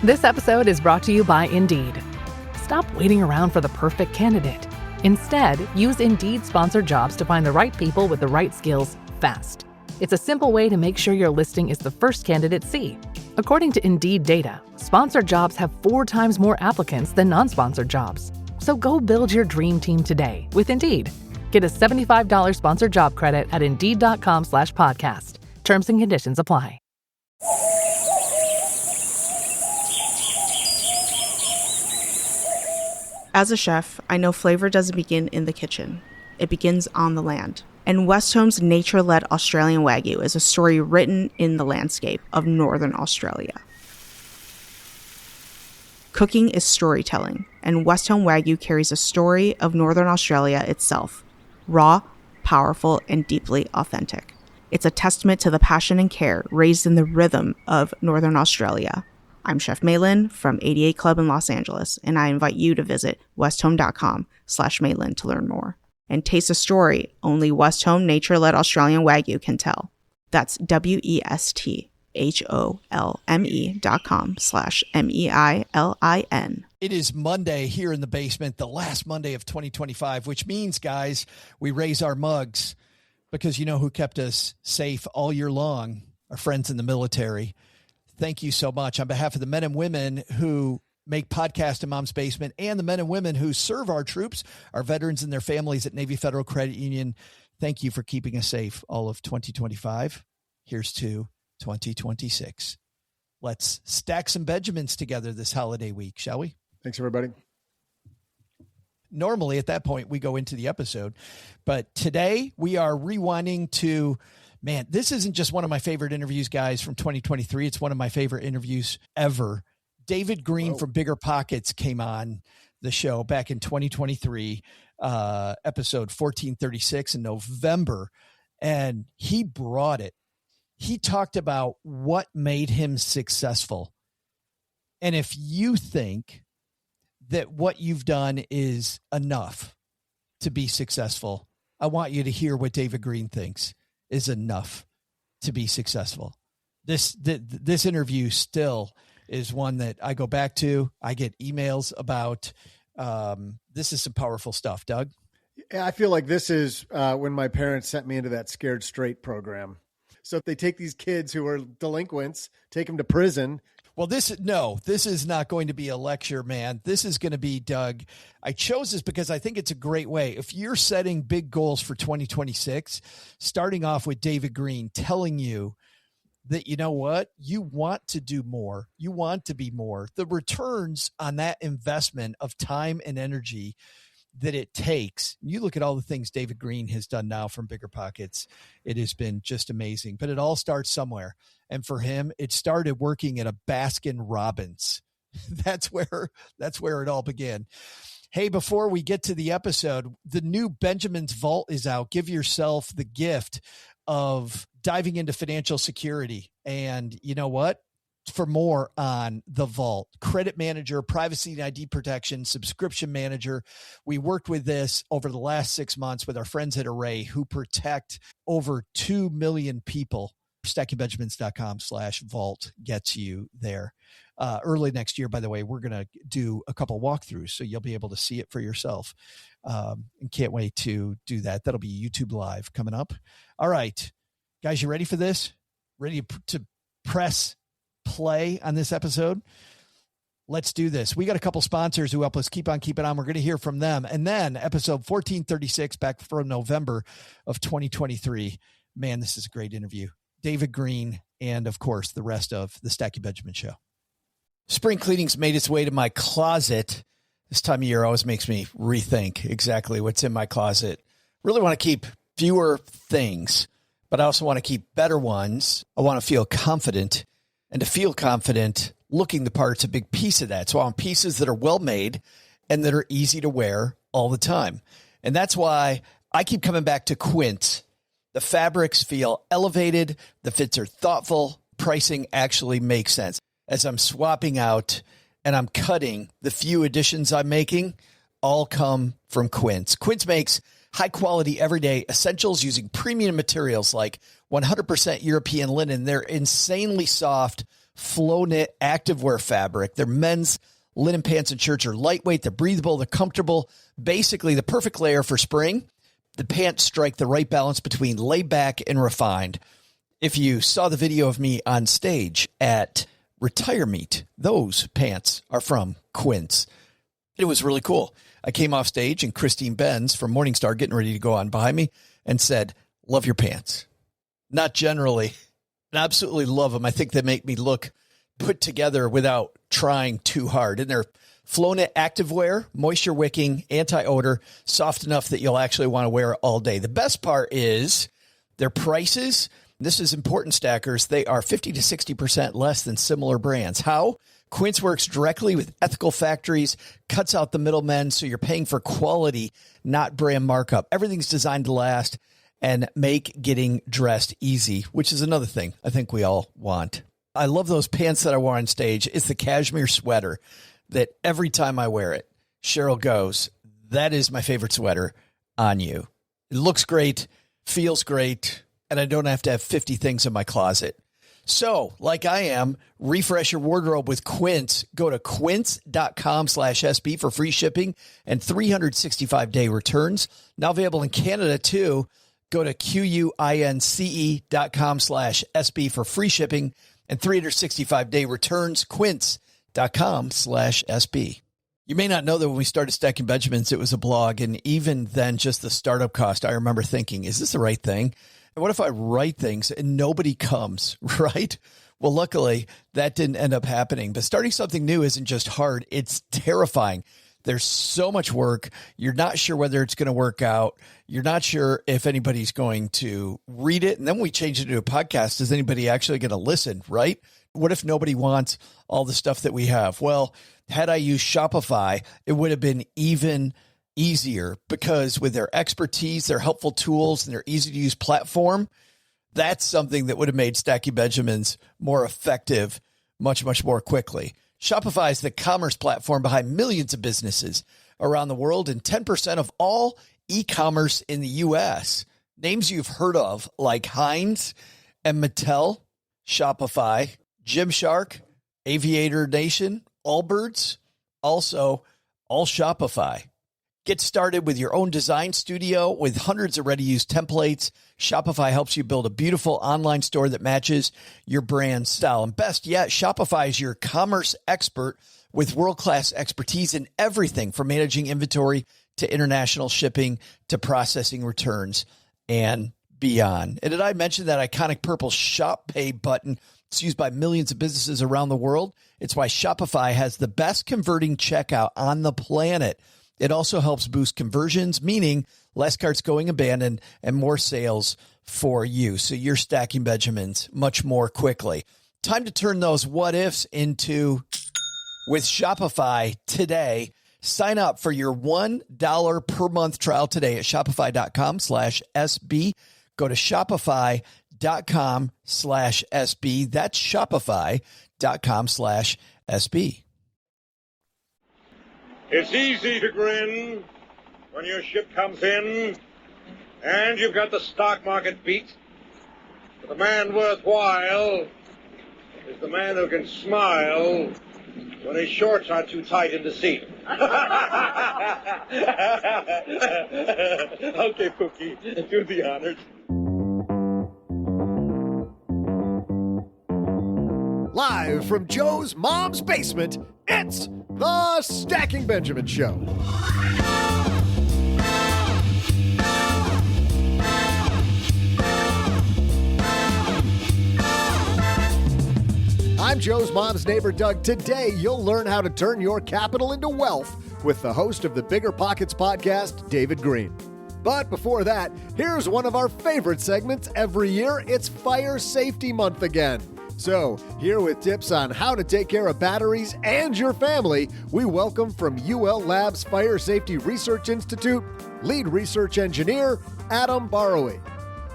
This episode is brought to you by Indeed. Stop waiting around for the perfect candidate. Instead, use Indeed sponsored jobs to find the right people with the right skills fast. It's a simple way to make sure your listing is the first candidates see. According to Indeed data, sponsored jobs have 4 times more applicants than non-sponsored jobs. So go build your dream team today with Indeed. Get a $75 sponsored job credit at Indeed.com/podcast. Terms and conditions apply. As a chef, I know flavor doesn't begin in the kitchen. It begins on the land. And Westhome's nature-led Australian Wagyu is a story written in the landscape of Northern Australia. Cooking is storytelling, and Westhome Wagyu carries a story of Northern Australia itself. Raw, powerful, and deeply authentic. It's a testament to the passion and care raised in the rhythm of Northern Australia. I'm Chef Maylin from 88 Club in Los Angeles, and I invite you to visit westhome.com/Maylin to learn more and taste a story only Westhome nature-led Australian Wagyu can tell. That's westhome.com/MEILIN. It is Monday here in the basement, the last Monday of 2025, which means, guys, we raise our mugs because you know who kept us safe all year long? Our friends in the military. Thank you so much on behalf of the men and women who make Podcast in Mom's Basement and the men and women who serve our troops, our veterans and their families at Navy Federal Credit Union. Thank you for keeping us safe all of 2025. Here's to 2026. Let's stack some Benjamins together this holiday week, shall we? Thanks, everybody. Normally at that point, we go into the episode, but today we are rewinding to, man, this isn't just one of my favorite interviews, guys, from 2023. It's one of my favorite interviews ever. David Greene from BiggerPockets came on the show back in 2023, episode 1436 in November, and he brought it. He talked about what made him successful. And if you think that what you've done is enough to be successful, I want you to hear what David Greene thinks is enough to be successful. This interview still is one that I go back to. I get emails about. This is some powerful stuff, Doug. Yeah, I feel like this is when my parents sent me into that Scared Straight program. So if they take these kids who are delinquents, take them to prison. Well, this is not going to be a lecture, man. This is going to be, Doug, I chose this because I think it's a great way. If you're setting big goals for 2026, starting off with David Greene telling you that, you know what, you want to do more. You want to be more. The returns on that investment of time and energy that it takes. You look at all the things David Greene has done now from BiggerPockets. It has been just amazing, but it all starts somewhere. And for him, it started working at a Baskin Robbins. That's where it all began. Hey, before we get to the episode, the new Benjamin's Vault is out. Give yourself the gift of diving into financial security. And you know what? For more on the Vault, credit manager, privacy and ID protection, subscription manager. We worked with this over the last 6 months with our friends at Array who protect over 2 million people. StackingBenjamins.com/vault gets you there. Early next year, by the way, we're going to do a couple walkthroughs so you'll be able to see it for yourself. And can't wait to do that. That'll be YouTube Live coming up. All right, guys, you ready for this? Ready to press play on this episode? Let's do this. We got a couple sponsors who help us keep on keeping on. We're going to hear from them. And then episode 1436 back from November of 2023. Man, this is a great interview. David Greene and, of course, the rest of the Stacking Benjamin Show. Spring cleaning's made its way to my closet. This time of year always makes me rethink exactly what's in my closet. Really want to keep fewer things, but I also want to keep better ones. I want to feel confident. And to feel confident, looking the part's a big piece of that. So I want pieces that are well made and that are easy to wear all the time. And that's why I keep coming back to Quince. The fabrics feel elevated. The fits are thoughtful. Pricing actually makes sense. As I'm swapping out and I'm cutting, the few additions I'm making all come from Quince. Quince makes high quality everyday essentials using premium materials like 100% European linen. They're insanely soft, flow knit activewear fabric. Their men's linen pants and shirts are lightweight, they're breathable, they're comfortable. Basically, the perfect layer for spring. The pants strike the right balance between laid back and refined. If you saw the video of me on stage at Retire Meet, those pants are from Quince. It was really cool. I came off stage and Christine Benz from Morningstar getting ready to go on behind me and said, "Love your pants." Not generally. I absolutely love them. I think they make me look put together without trying too hard. And they're flow knit activewear, moisture wicking, anti-odor, soft enough that you'll actually want to wear it all day. The best part is their prices. This is important, stackers. They are 50 to 60% less than similar brands. How? Quince works directly with ethical factories, cuts out the middlemen, so you're paying for quality, not brand markup. Everything's designed to last and make getting dressed easy, which is another thing I think we all want. I love those pants that I wore on stage. It's the cashmere sweater that every time I wear it, Cheryl goes, "That is my favorite sweater on you." It looks great, feels great, and I don't have to have 50 things in my closet. So, like I am, refresh your wardrobe with Quince. Go to quince.com/SB for free shipping and 365-day returns. Now available in Canada, too. Go to QUINCE.com/SB for free shipping and 365-day returns. Quince.com/SB. You may not know that when we started Stacking Benjamins, it was a blog. And even then, just the startup cost, I remember thinking, is this the right thing? And what if I write things and nobody comes, right? Well, luckily, that didn't end up happening. But starting something new isn't just hard. It's terrifying. There's so much work. You're not sure whether it's going to work out. You're not sure if anybody's going to read it. And then we change it to a podcast. Is anybody actually going to listen, right? What if nobody wants all the stuff that we have? Well, had I used Shopify, it would have been even easier, because with their expertise, their helpful tools, and their easy-to-use platform, that's something that would have made Stacking Benjamins more effective much, much more quickly. Shopify is the commerce platform behind millions of businesses around the world and 10% of all e-commerce in the U.S. Names you've heard of like Heinz and Mattel, Shopify, Gymshark, Aviator Nation, Allbirds, also all Shopify. Get started with your own design studio with hundreds of ready-to-use templates. Shopify helps you build a beautiful online store that matches your brand style. And best yet, Shopify is your commerce expert with world-class expertise in everything from managing inventory to international shipping to processing returns and beyond. And did I mention that iconic purple Shop Pay button? It's used by millions of businesses around the world. It's why Shopify has the best converting checkout on the planet. It also helps boost conversions, meaning less carts going abandoned and more sales for you. So you're stacking Benjamins much more quickly. Time to turn those what ifs into with Shopify today. Sign up for your $1 per month trial today at shopify.com/SB. Go to shopify.com/SB. That's shopify.com/SB. It's easy to grin when your ship comes in and you've got the stock market beat. But the man worthwhile is the man who can smile when his shorts are too tight in the seat. Okay, Pookie, do the honors. Live from Joe's mom's basement, it's the Stacking Benjamin Show. I'm Joe's mom's neighbor, Doug. Today, you'll learn how to turn your capital into wealth with the host of the BiggerPockets podcast, David Greene. But before that, here's one of our favorite segments every year. It's Fire Safety Month again. So, here with tips on how to take care of batteries and your family, we welcome from UL Labs Fire Safety Research Institute, lead research engineer, Adam Barowie.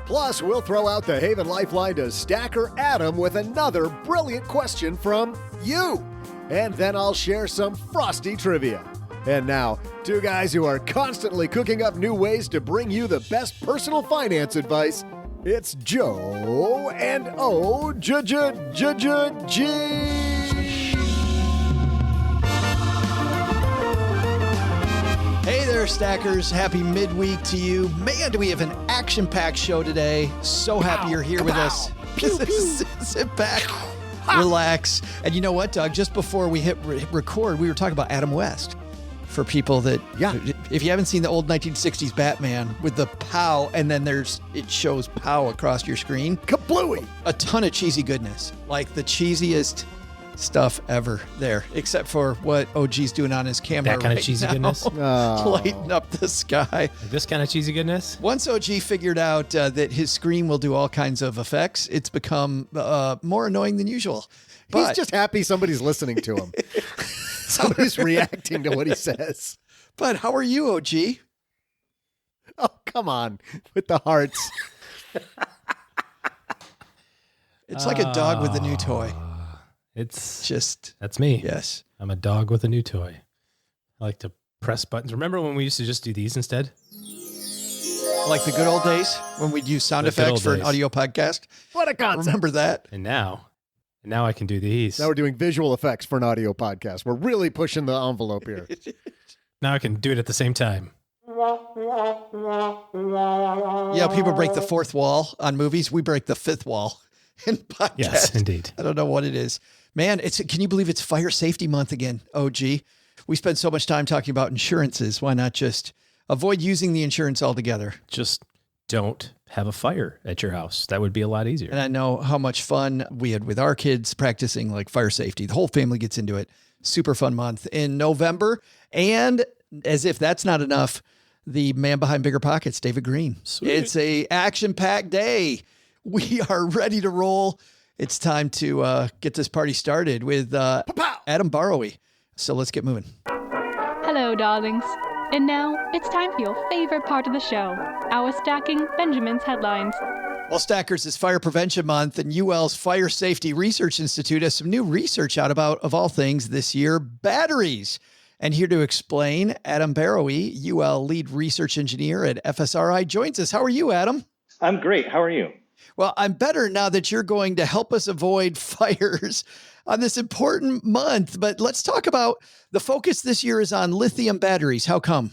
Plus, we'll throw out the Haven Lifeline to Stacker Adam with another brilliant question from you. And then I'll share some frosty trivia. And now, two guys who are constantly cooking up new ways to bring you the best personal finance advice, It's Joe and OG. Hey there, Stackers. Happy midweek to you. Man, do we have an action-packed show today. So happy you're here with us. Sit back, relax. And you know what, Doug? Just before we hit record, we were talking about Adam West. For people that, if you haven't seen the old 1960s Batman with the pow, and then it shows pow across your screen. Kablooey! A ton of cheesy goodness. Like the cheesiest stuff ever there, except for what OG's doing on his camera. That kind of cheesy goodness? Lighting up the sky. Like this kind of cheesy goodness? Once OG figured out that his screen will do all kinds of effects, it's become more annoying than usual. He's just happy somebody's listening to him. Somebody's reacting to what he says. But how are you, OG? Oh, come on. With the hearts. It's like a dog with a new toy. That's me. Yes. I'm a dog with a new toy. I like to press buttons. Remember when we used to just do these instead? Like the good old days when we'd use sound effects for an audio podcast? What a concept. Remember that? And now I can do these. Now we're doing visual effects for an audio podcast. We're really pushing the envelope here. Now I can do it at the same time. Yeah, people break the fourth wall on movies. We break the fifth wall in podcasts. Yes, indeed. I don't know what it is. Man, can you believe it's Fire Safety Month again, OG? We spend so much time talking about insurances. Why not just avoid using the insurance altogether? Just don't have a fire at your house. That would be a lot easier. And I know how much fun we had with our kids practicing like fire safety. The whole family gets into it. Super fun month in November. And as if that's not enough, the man behind BiggerPockets, David Greene. Sweet. It's a action-packed day. We are ready to roll. It's time to get this party started with Adam Barrowy. So let's get moving. Hello, darlings. And now, it's time for your favorite part of the show, our Stacking Benjamin's headlines. Well, Stackers, it's Fire Prevention Month, and UL's Fire Safety Research Institute has some new research out about, of all things this year, batteries. And here to explain, Adam Barrowy, UL lead research engineer at FSRI, joins us. How are you, Adam? I'm great. How are you? Well, I'm better now that you're going to help us avoid fires on this important month. But let's talk about the focus this year is on lithium batteries. How come?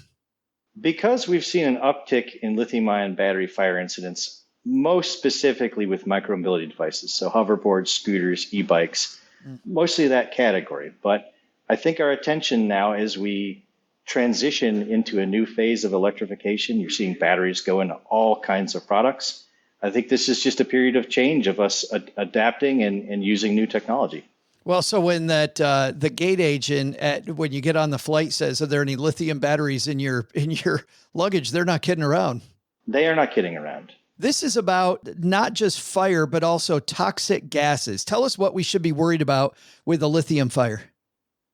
Because we've seen an uptick in lithium-ion battery fire incidents, most specifically with micromobility devices, so hoverboards, scooters, e-bikes, mostly that category. But I think our attention now as we transition into a new phase of electrification, you're seeing batteries go into all kinds of products. I think this is just a period of change of us adapting and using new technology. Well, so when that the gate agent when you get on the flight says, "Are there any lithium batteries in your luggage?" They're not kidding around. They are not kidding around. This is about not just fire, but also toxic gases. Tell us what we should be worried about with a lithium fire.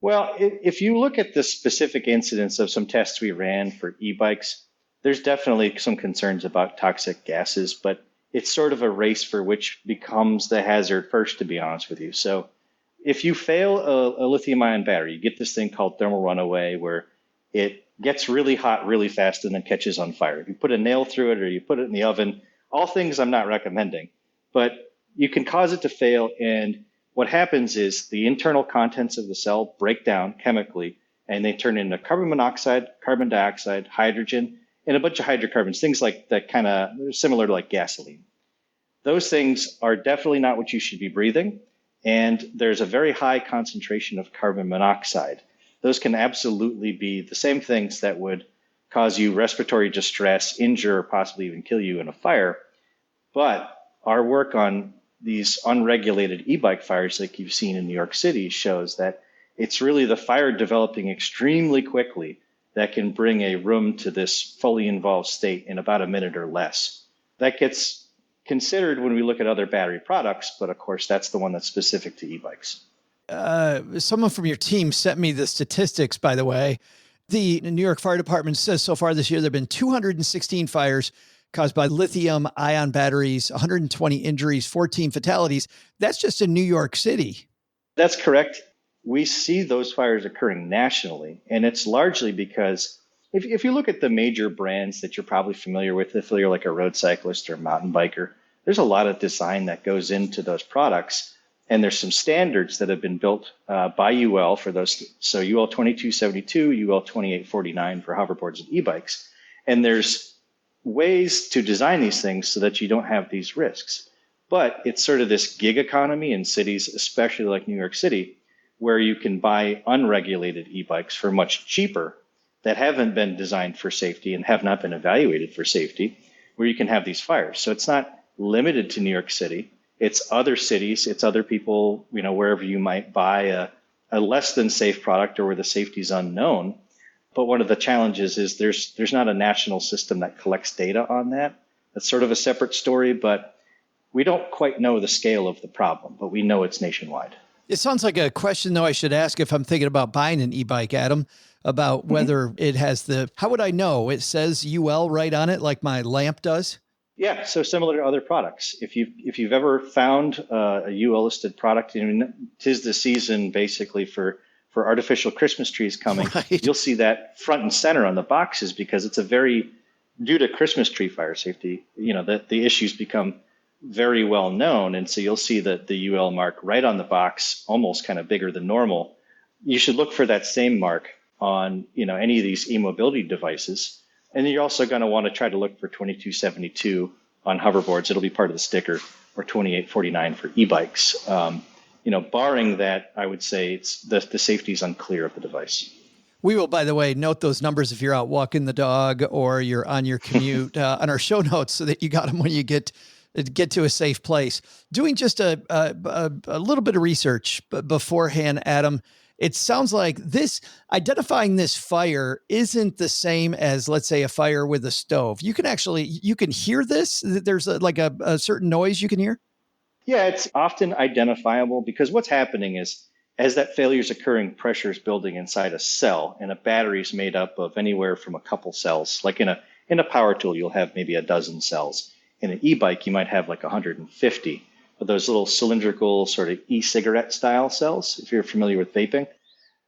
Well, if you look at the specific incidents of some tests we ran for e-bikes, there's definitely some concerns about toxic gases, but it's sort of a race for which becomes the hazard first, to be honest with you. So if you fail a lithium-ion battery, you get this thing called thermal runaway where it gets really hot really fast and then catches on fire. If you put a nail through it or you put it in the oven, all things I'm not recommending, but you can cause it to fail. And what happens is the internal contents of the cell break down chemically and they turn into carbon monoxide, carbon dioxide, hydrogen, and a bunch of hydrocarbons, things like that kind of similar to like gasoline. Those things are definitely not what you should be breathing. And there's a very high concentration of carbon monoxide. Those can absolutely be the same things that would cause you respiratory distress, injure, or possibly even kill you in a fire. But our work on these unregulated e-bike fires like you've seen in New York City shows that it's really the fire developing extremely quickly that can bring a room to this fully involved state in about a minute or less. That gets considered when we look at other battery products, but of course that's the one that's specific to e-bikes. Someone from your team sent me the statistics, by the way. The New York Fire Department says so far this year there have been 216 fires caused by lithium-ion batteries, 120 injuries, 14 fatalities. That's just in New York City. That's correct. We see those fires occurring nationally, and it's largely because if you look at the major brands that you're probably familiar with, if you're like a road cyclist or mountain biker, there's a lot of design that goes into those products. And there's some standards that have been built by UL for those. So UL 2272, UL 2849 for hoverboards and e-bikes. And there's ways to design these things so that you don't have these risks. But it's sort of this gig economy in cities, especially like New York City, where you can buy unregulated e-bikes for much cheaper that haven't been designed for safety and have not been evaluated for safety, where you can have these fires. So it's not limited to New York City. It's other cities, it's other people, wherever you might buy a less than safe product or where the safety is unknown. But one of the challenges is there's not a national system that collects data on that. That's sort of a separate story, but we don't quite know the scale of the problem, but we know it's nationwide. It sounds like a question, though, I should ask if I'm thinking about buying an e-bike, Adam, about whether it has how would I know? It says UL right on it, like my lamp does? Yeah, so similar to other products. If you've ever found a UL listed product, 'tis the season basically for artificial Christmas trees coming. Right. You'll see that front and center on the boxes because it's due to Christmas tree fire safety, the issues become very well known. And so you'll see the UL mark right on the box, almost kind of bigger than normal. You should look for that same mark on, any of these e-mobility devices. And then you're also going to want to try to look for 2272 on hoverboards. It'll be part of the sticker, or 2849 for e-bikes. Barring that, I would say it's the safety is unclear of the device. We will, by the way, note those numbers if you're out walking the dog or you're on your commute on our show notes so that you got them when you get to a safe place. Doing just a little bit of research beforehand, Adam, it sounds like identifying this fire isn't the same as, let's say, a fire with a stove. You can hear this. There's a certain noise you can hear. Yeah, it's often identifiable because what's happening is as that failure is occurring, pressure is building inside a cell, and a battery is made up of anywhere from a couple cells. Like in a power tool, you'll have maybe a dozen cells. In an e-bike, you might have like 150 of those little cylindrical sort of e-cigarette style cells, if you're familiar with vaping.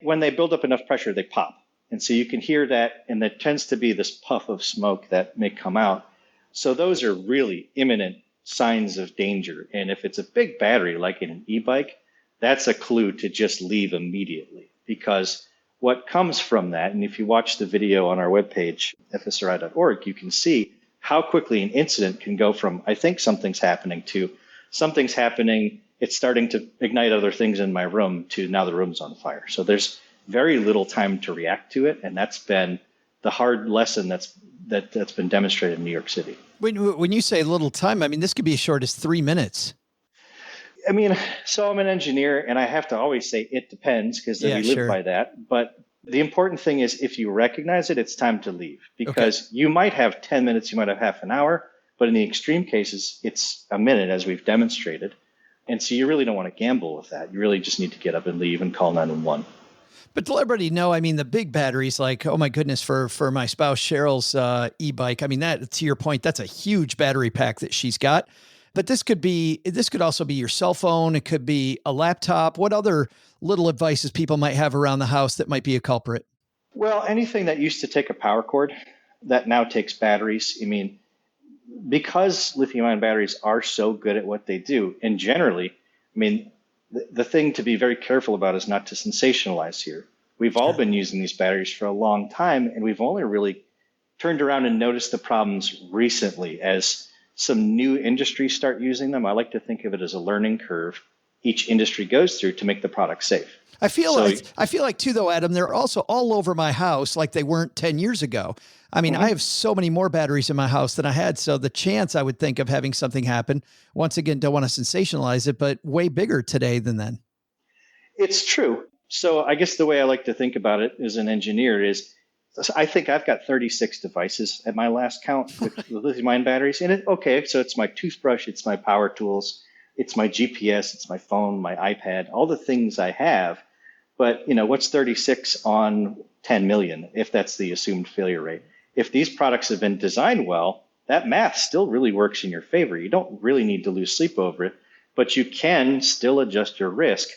When they build up enough pressure, they pop. And so you can hear that, and there tends to be this puff of smoke that may come out. So those are really imminent signs of danger. And if it's a big battery, like in an e-bike, that's a clue to just leave immediately. Because what comes from that, and if you watch the video on our webpage, fsri.org, you can see how quickly an incident can go from, I think something's happening, to something's happening, it's starting to ignite other things in my room, to now the room's on fire. So there's very little time to react to it. And that's been the hard lesson that's been demonstrated in New York City. When you say little time, I mean, this could be as short as 3 minutes. I mean, so I'm an engineer, and I have to always say it depends because we live by that. But the important thing is if you recognize it, it's time to leave because you might have 10 minutes, you might have half an hour, but in the extreme cases, it's a minute as we've demonstrated. And so you really don't want to gamble with that. You really just need to get up and leave and call 911. But to let everybody know, I mean, the big batteries, like, oh my goodness, for my spouse Cheryl's e-bike, I mean, that, to your point, that's a huge battery pack that she's got. But this could also be your cell phone. It could be a laptop. What other little advices people might have around the house that might be a culprit? Well, anything that used to take a power cord that now takes batteries. I mean, because lithium-ion batteries are so good at what they do, and generally, I mean, the thing to be very careful about is not to sensationalize here. We've all been using these batteries for a long time, and we've only really turned around and noticed the problems recently as some new industries start using them. I like to think of it as a learning curve each industry goes through to make the product safe. I feel like too, though, Adam, they're also all over my house like they weren't 10 years ago. I mean, I have so many more batteries in my house than I had. So the chance I would think of having something happen, once again, don't want to sensationalize it, but way bigger today than then. It's true. So I guess the way I like to think about it as an engineer is I think I've got 36 devices at my last count with lithium-ion batteries. And so it's my toothbrush, it's my power tools, it's my GPS, it's my phone, my iPad, all the things I have. But, what's 36 on 10 million, if that's the assumed failure rate? If these products have been designed well, that math still really works in your favor. You don't really need to lose sleep over it, but you can still adjust your risk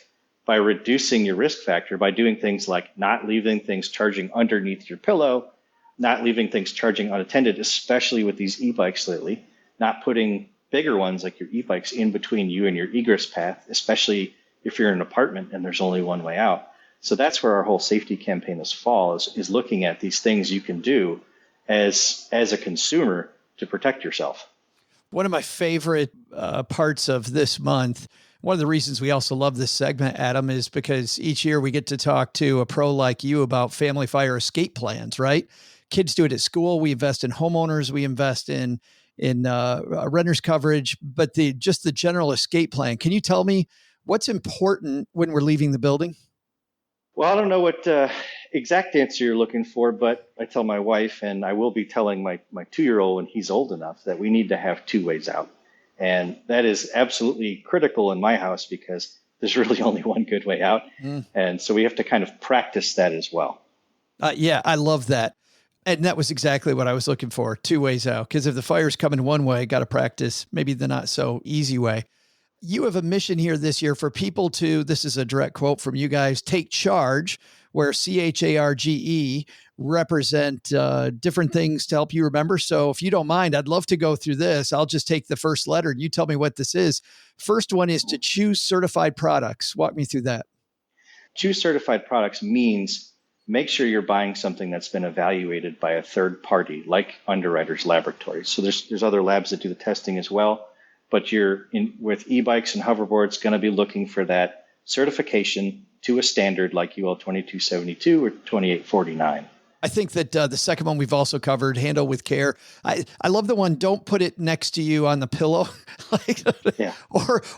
by reducing your risk factor by doing things like not leaving things charging underneath your pillow, not leaving things charging unattended, especially with these e-bikes lately, not putting bigger ones like your e-bikes in between you and your egress path, especially if you're in an apartment and there's only one way out. So that's where our whole safety campaign this fall is looking at these things you can do as a consumer to protect yourself. One of my favorite parts of this month, one of the reasons we also love this segment, Adam, is because each year we get to talk to a pro like you about family fire escape plans, right? Kids do it at school. We invest in homeowners. We invest in renters coverage, but just the general escape plan. Can you tell me what's important when we're leaving the building? Well, I don't know what exact answer you're looking for, but I tell my wife, and I will be telling my 2-year-old when he's old enough, that we need to have 2 ways out. And that is absolutely critical in my house because there's really only one good way out. And so we have to kind of practice that as well. Yeah, I love that. And that was exactly what I was looking for, 2 ways out. Because if the fire's coming one way, got to practice maybe the not so easy way. You have a mission here this year for people to, this is a direct quote from you guys, take charge, where CHARGE represent different things to help you remember. So if you don't mind, I'd love to go through this. I'll just take the first letter and you tell me what this is. First one is to choose certified products. Walk me through that. Choose certified products means make sure you're buying something that's been evaluated by a third party, like Underwriters Laboratories. So there's other labs that do the testing as well, but with e-bikes and hoverboards going to be looking for that certification to a standard like UL 2272 or 2849. I think that the second one we've also covered, handle with care. I love the one, don't put it next to you on the pillow,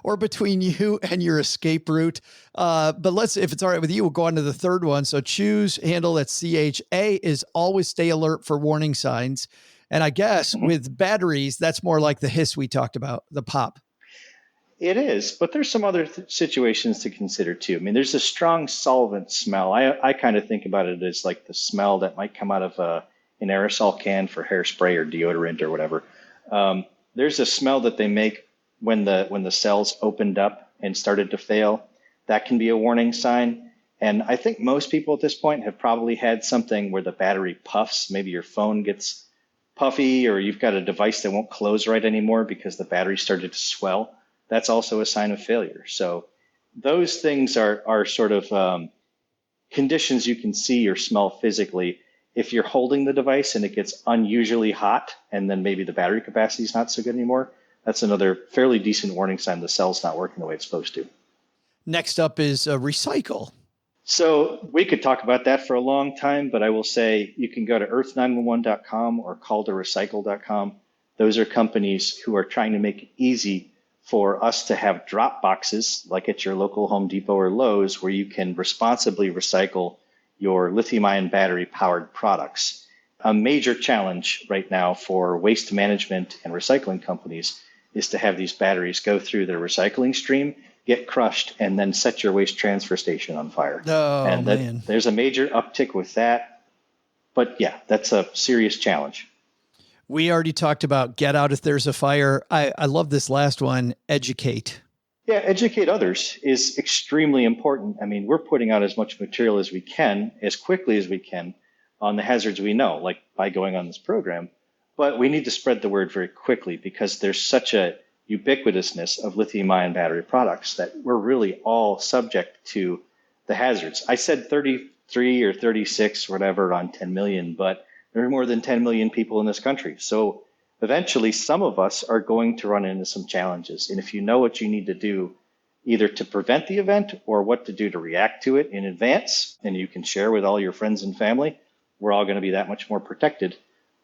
or between you and your escape route. But if it's all right with you, we'll go on to the third one. So choose, handle, that's CHA, is always stay alert for warning signs. And I guess with batteries, that's more like the hiss we talked about, the pop. It is, but there's some other situations to consider too. I mean, there's a strong solvent smell. I kind of think about it as like the smell that might come out of an aerosol can for hairspray or deodorant or whatever. There's a smell that they make when the cells opened up and started to fail. That can be a warning sign. And I think most people at this point have probably had something where the battery puffs. Maybe your phone gets puffy, or you've got a device that won't close right anymore because the battery started to swell. That's also a sign of failure. So those things are sort of conditions you can see or smell physically. If you're holding the device and it gets unusually hot, and then maybe the battery capacity is not so good anymore, that's another fairly decent warning sign the cell's not working the way it's supposed to. Next up is recycle. So we could talk about that for a long time, but I will say you can go to earth911.com or calltorecycle.com. Those are companies who are trying to make it easy for us to have drop boxes like at your local Home Depot or Lowe's, where you can responsibly recycle your lithium-ion battery-powered products. A major challenge right now for waste management and recycling companies is to have these batteries go through their recycling stream, get crushed, and then set your waste transfer station on fire. Man. There's a major uptick with that. But yeah, that's a serious challenge. We already talked about get out if there's a fire. I love this last one, educate. Yeah, educate others is extremely important. I mean, we're putting out as much material as we can, as quickly as we can, on the hazards we know, like by going on this program. But we need to spread the word very quickly because there's such a ubiquitousness of lithium-ion battery products that we're really all subject to the hazards. I said 33 or 36, whatever, on 10 million, but there are more than 10 million people in this country. So eventually, some of us are going to run into some challenges. And if you know what you need to do, either to prevent the event or what to do to react to it in advance, and you can share with all your friends and family, we're all going to be that much more protected,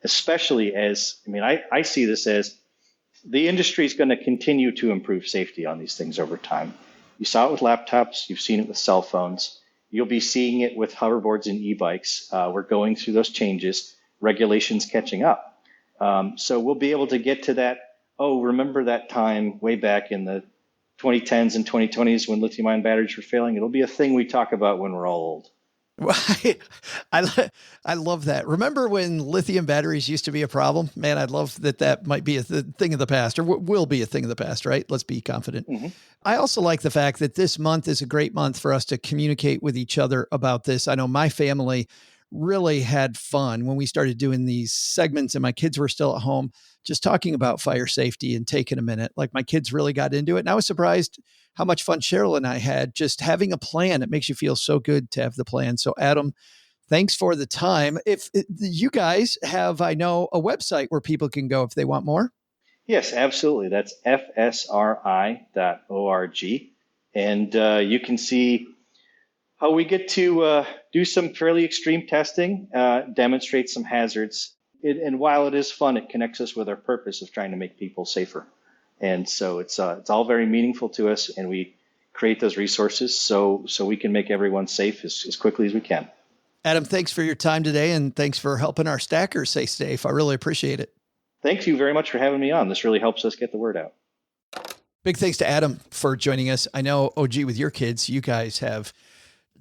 especially as, I see this as the industry is going to continue to improve safety on these things over time. You saw it with laptops. You've seen it with cell phones. You'll be seeing it with hoverboards and e-bikes. We're going through those changes, regulations catching up. So we'll be able to get to that, remember that time way back in the 2010s and 2020s when lithium-ion batteries were failing? It'll be a thing we talk about when we're all old. I love that. Remember when lithium batteries used to be a problem? Man, I'd love that might be a thing of the past, or will be a thing of the past, right? Let's be confident. Mm-hmm. I also like the fact that this month is a great month for us to communicate with each other about this. I know my family really had fun when we started doing these segments and my kids were still at home, just talking about fire safety and taking a minute. Like my kids really got into it. And I was surprised how much fun Cheryl and I had just having a plan. It makes you feel so good to have the plan. So Adam, thanks for the time. If you guys have, I know, a website where people can go if they want more. Yes, absolutely. That's fsri.org. And you can see how we get to do some fairly extreme testing, demonstrate some hazards. And while it is fun, it connects us with our purpose of trying to make people safer. And so it's all very meaningful to us, and we create those resources so we can make everyone safe as quickly as we can. Adam, thanks for your time today, and thanks for helping our stackers stay safe. I really appreciate it. Thank you very much for having me on. This really helps us get the word out. Big thanks to Adam for joining us. I know, OG, with your kids, you guys have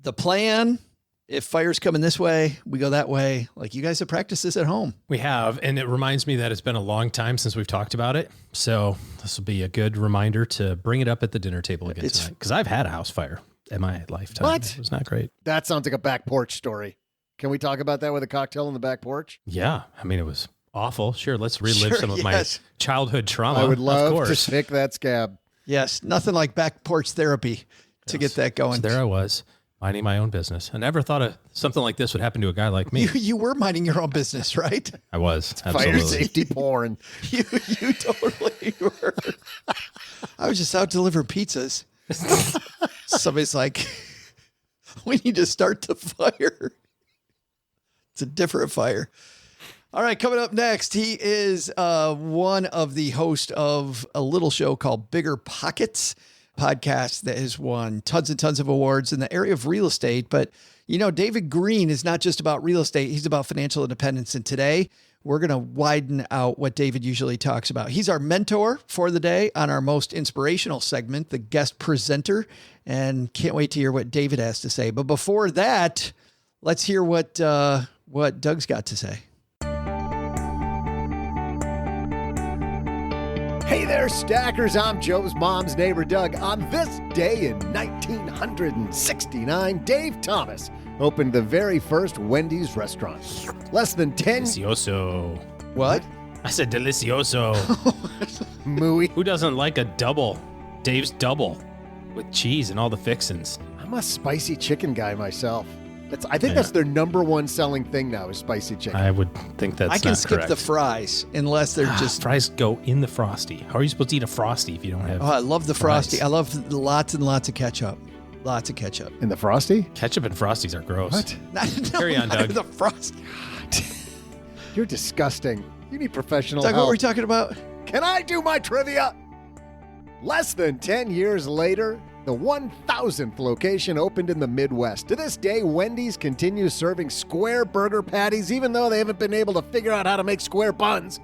the plan. If fire's coming this way, we go that way. Like, you guys have practiced this at home. We have, and it reminds me that it's been a long time since we've talked about it. So this will be a good reminder to bring it up at the dinner table again tonight. Because I've had a house fire in my lifetime. What? It was not great. That sounds like a back porch story. Can we talk about that with a cocktail on the back porch? Yeah. I mean, it was awful. Sure, let's relive some of my childhood trauma. I would love to pick that scab. Yes, nothing like back porch therapy to get that going. So there I was, minding my own business. I never thought of something like this would happen to a guy like me. You were minding your own business, right? I was. Fire safety porn. You totally were. I was just out delivering pizzas. Somebody's like, we need to start the fire. It's a different fire. All right, coming up next, he is one of the hosts of a little show called BiggerPockets podcast that has won tons and tons of awards in the area of real estate. But, you know, David Greene is not just about real estate. He's about financial independence. And today we're going to widen out what David usually talks about. He's our mentor for the day on our most inspirational segment, the guest presenter, and can't wait to hear what David has to say. But before that, let's hear what Doug's got to say. Hey there, stackers. I'm Joe's mom's neighbor, Doug. On this day in 1969, Dave Thomas opened the very first Wendy's restaurant. Less than 10... Delicioso. What? I said delicioso. Mooey. Who doesn't like a double? Dave's double with cheese and all the fixins. I'm a spicy chicken guy myself. I think that's their number one selling thing now is spicy chicken. I would think that's I can not skip correct. the fries unless they're just... Fries go in the Frosty. How are you supposed to eat a Frosty if you don't have Oh, I love the fries? Frosty. I love lots and lots of ketchup. Lots of ketchup. In the Frosty? Ketchup and Frosties are gross. What? Carry on, Doug. The Frosty. You're disgusting. You need professional Doug, help. what were we talking about? Can I do my trivia? Less than 10 years later, the 1,000th location opened in the Midwest. To this day, Wendy's continues serving square burger patties, even though they haven't been able to figure out how to make square buns.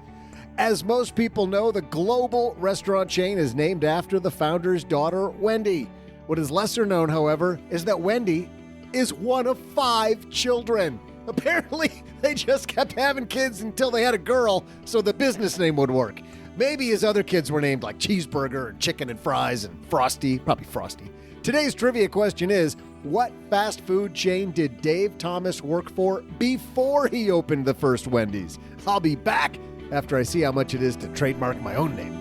As most people know, the global restaurant chain is named after the founder's daughter, Wendy. What is lesser known, however, is that Wendy is one of 5 children. Apparently, they just kept having kids until they had a girl, so the business name would work. Maybe his other kids were named like Cheeseburger and Chicken and Fries and Frosty, probably Frosty. Today's trivia question is, what fast food chain did Dave Thomas work for before he opened the first Wendy's? I'll be back after I see how much it is to trademark my own name.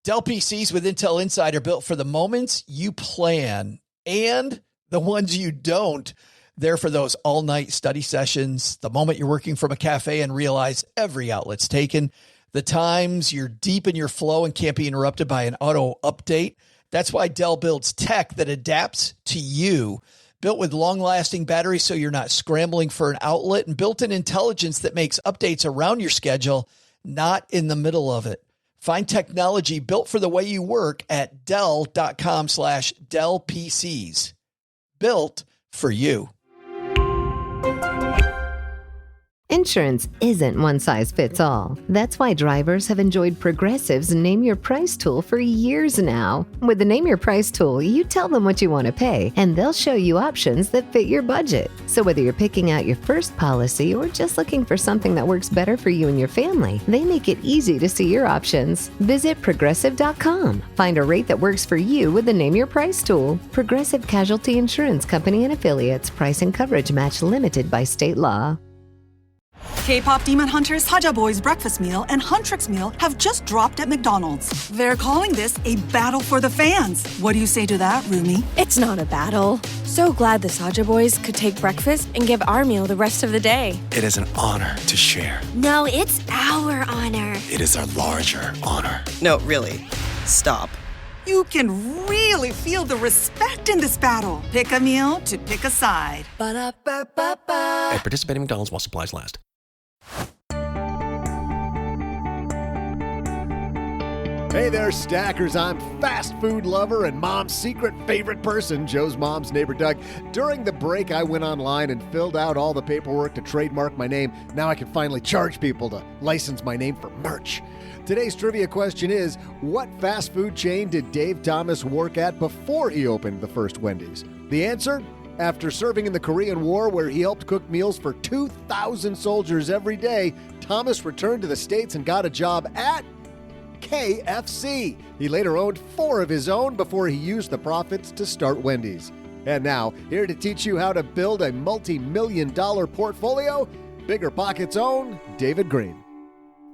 Dell PCs with Intel Inside are built for the moments you plan and the ones you don't. They're for those all-night study sessions, the moment you're working from a cafe and realize every outlet's taken, the times you're deep in your flow and can't be interrupted by an auto update. That's why Dell builds tech that adapts to you. Built with long-lasting batteries so you're not scrambling for an outlet, and built-in intelligence that makes updates around your schedule, not in the middle of it. Find technology built for the way you work at Dell.com/Dell PCs. Built for you. Insurance isn't one size fits all. That's why drivers have enjoyed Progressive's Name Your Price tool for years now. With the Name Your Price tool, you tell them what you want to pay, and they'll show you options that fit your budget. So whether you're picking out your first policy or just looking for something that works better for you and your family, they make it easy to see your options. Visit Progressive.com. Find a rate that works for you with the Name Your Price tool. Progressive Casualty Insurance Company and Affiliates. Price and coverage match limited by state law. K-pop Demon Hunters Haja Boys breakfast meal and Huntrix meal have just dropped at McDonald's. They're calling this a battle for the fans. What do you say to that, Rumi? It's not a battle. So glad the Saja Boys could take breakfast and give our meal the rest of the day. It is an honor to share. No, it's our honor. It is our larger honor. No, really. Stop. You can really feel the respect in this battle. Pick a meal to pick a side. Ba-da-ba-ba-ba. At participating McDonald's while supplies last. Hey there, Stackers. I'm fast food lover and mom's secret favorite person, Joe's mom's neighbor, Doug. During the break, I went online and filled out all the paperwork to trademark my name. Now I can finally charge people to license my name for merch. Today's trivia question is, what fast food chain did Dave Thomas work at before he opened the first Wendy's? The answer? After serving in the Korean War, where he helped cook meals for 2,000 soldiers every day, Thomas returned to the States and got a job at KFC. He later owned 4 of his own before he used the profits to start Wendy's. And now, here to teach you how to build a multi-million-dollar portfolio, BiggerPockets' own David Greene.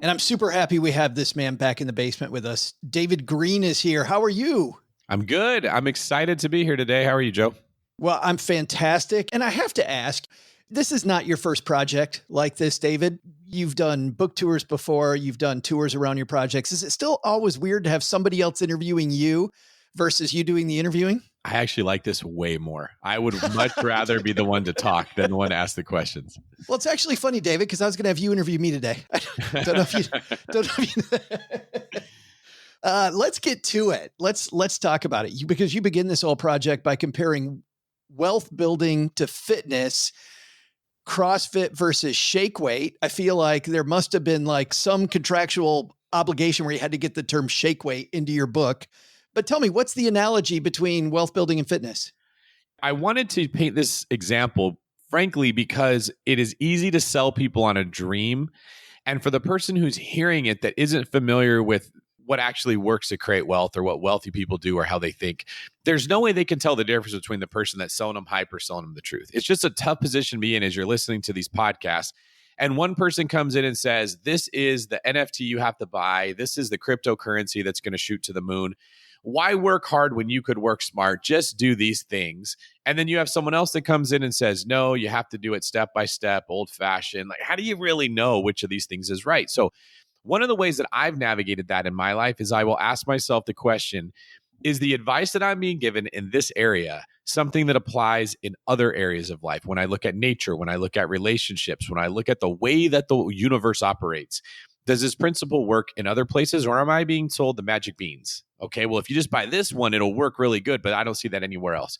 And I'm super happy we have this man back in the basement with us. David Greene is here. How are you? I'm good. I'm excited to be here today. How are you, Joe? Well, I'm fantastic. And I have to ask, this is not your first project like this, David. You've done book tours before. You've done tours around your projects. Is it still always weird to have somebody else interviewing you versus you doing the interviewing? I actually like this way more. I would much rather be the one to talk than the one to ask the questions. Well, it's actually funny, David, because I was going to have you interview me today. Don't know if you let's get to it. Let's talk about it. Because you begin this whole project by comparing wealth building to fitness, CrossFit versus shake weight. I feel like there must have been like some contractual obligation where you had to get the term shake weight into your book. But tell me, what's the analogy between wealth building and fitness? I wanted to paint this example, frankly, because it is easy to sell people on a dream. And for the person who's hearing it that isn't familiar with what actually works to create wealth or what wealthy people do or how they think, there's no way they can tell the difference between the person that's selling them hype or selling them the truth. It's just a tough position to be in as you're listening to these podcasts. And one person comes in and says, this is the NFT you have to buy. This is the cryptocurrency that's going to shoot to the moon. Why work hard when you could work smart? Just do these things. And then you have someone else that comes in and says, no, you have to do it step by step, old fashioned. Like, how do you really know which of these things is right? So one of the ways that I've navigated that in my life is I will ask myself the question, is the advice that I'm being given in this area something that applies in other areas of life? When I look at nature, when I look at relationships, when I look at the way that the universe operates, does this principle work in other places, or am I being sold the magic beans? Okay, well, if you just buy this one, it'll work really good, but I don't see that anywhere else.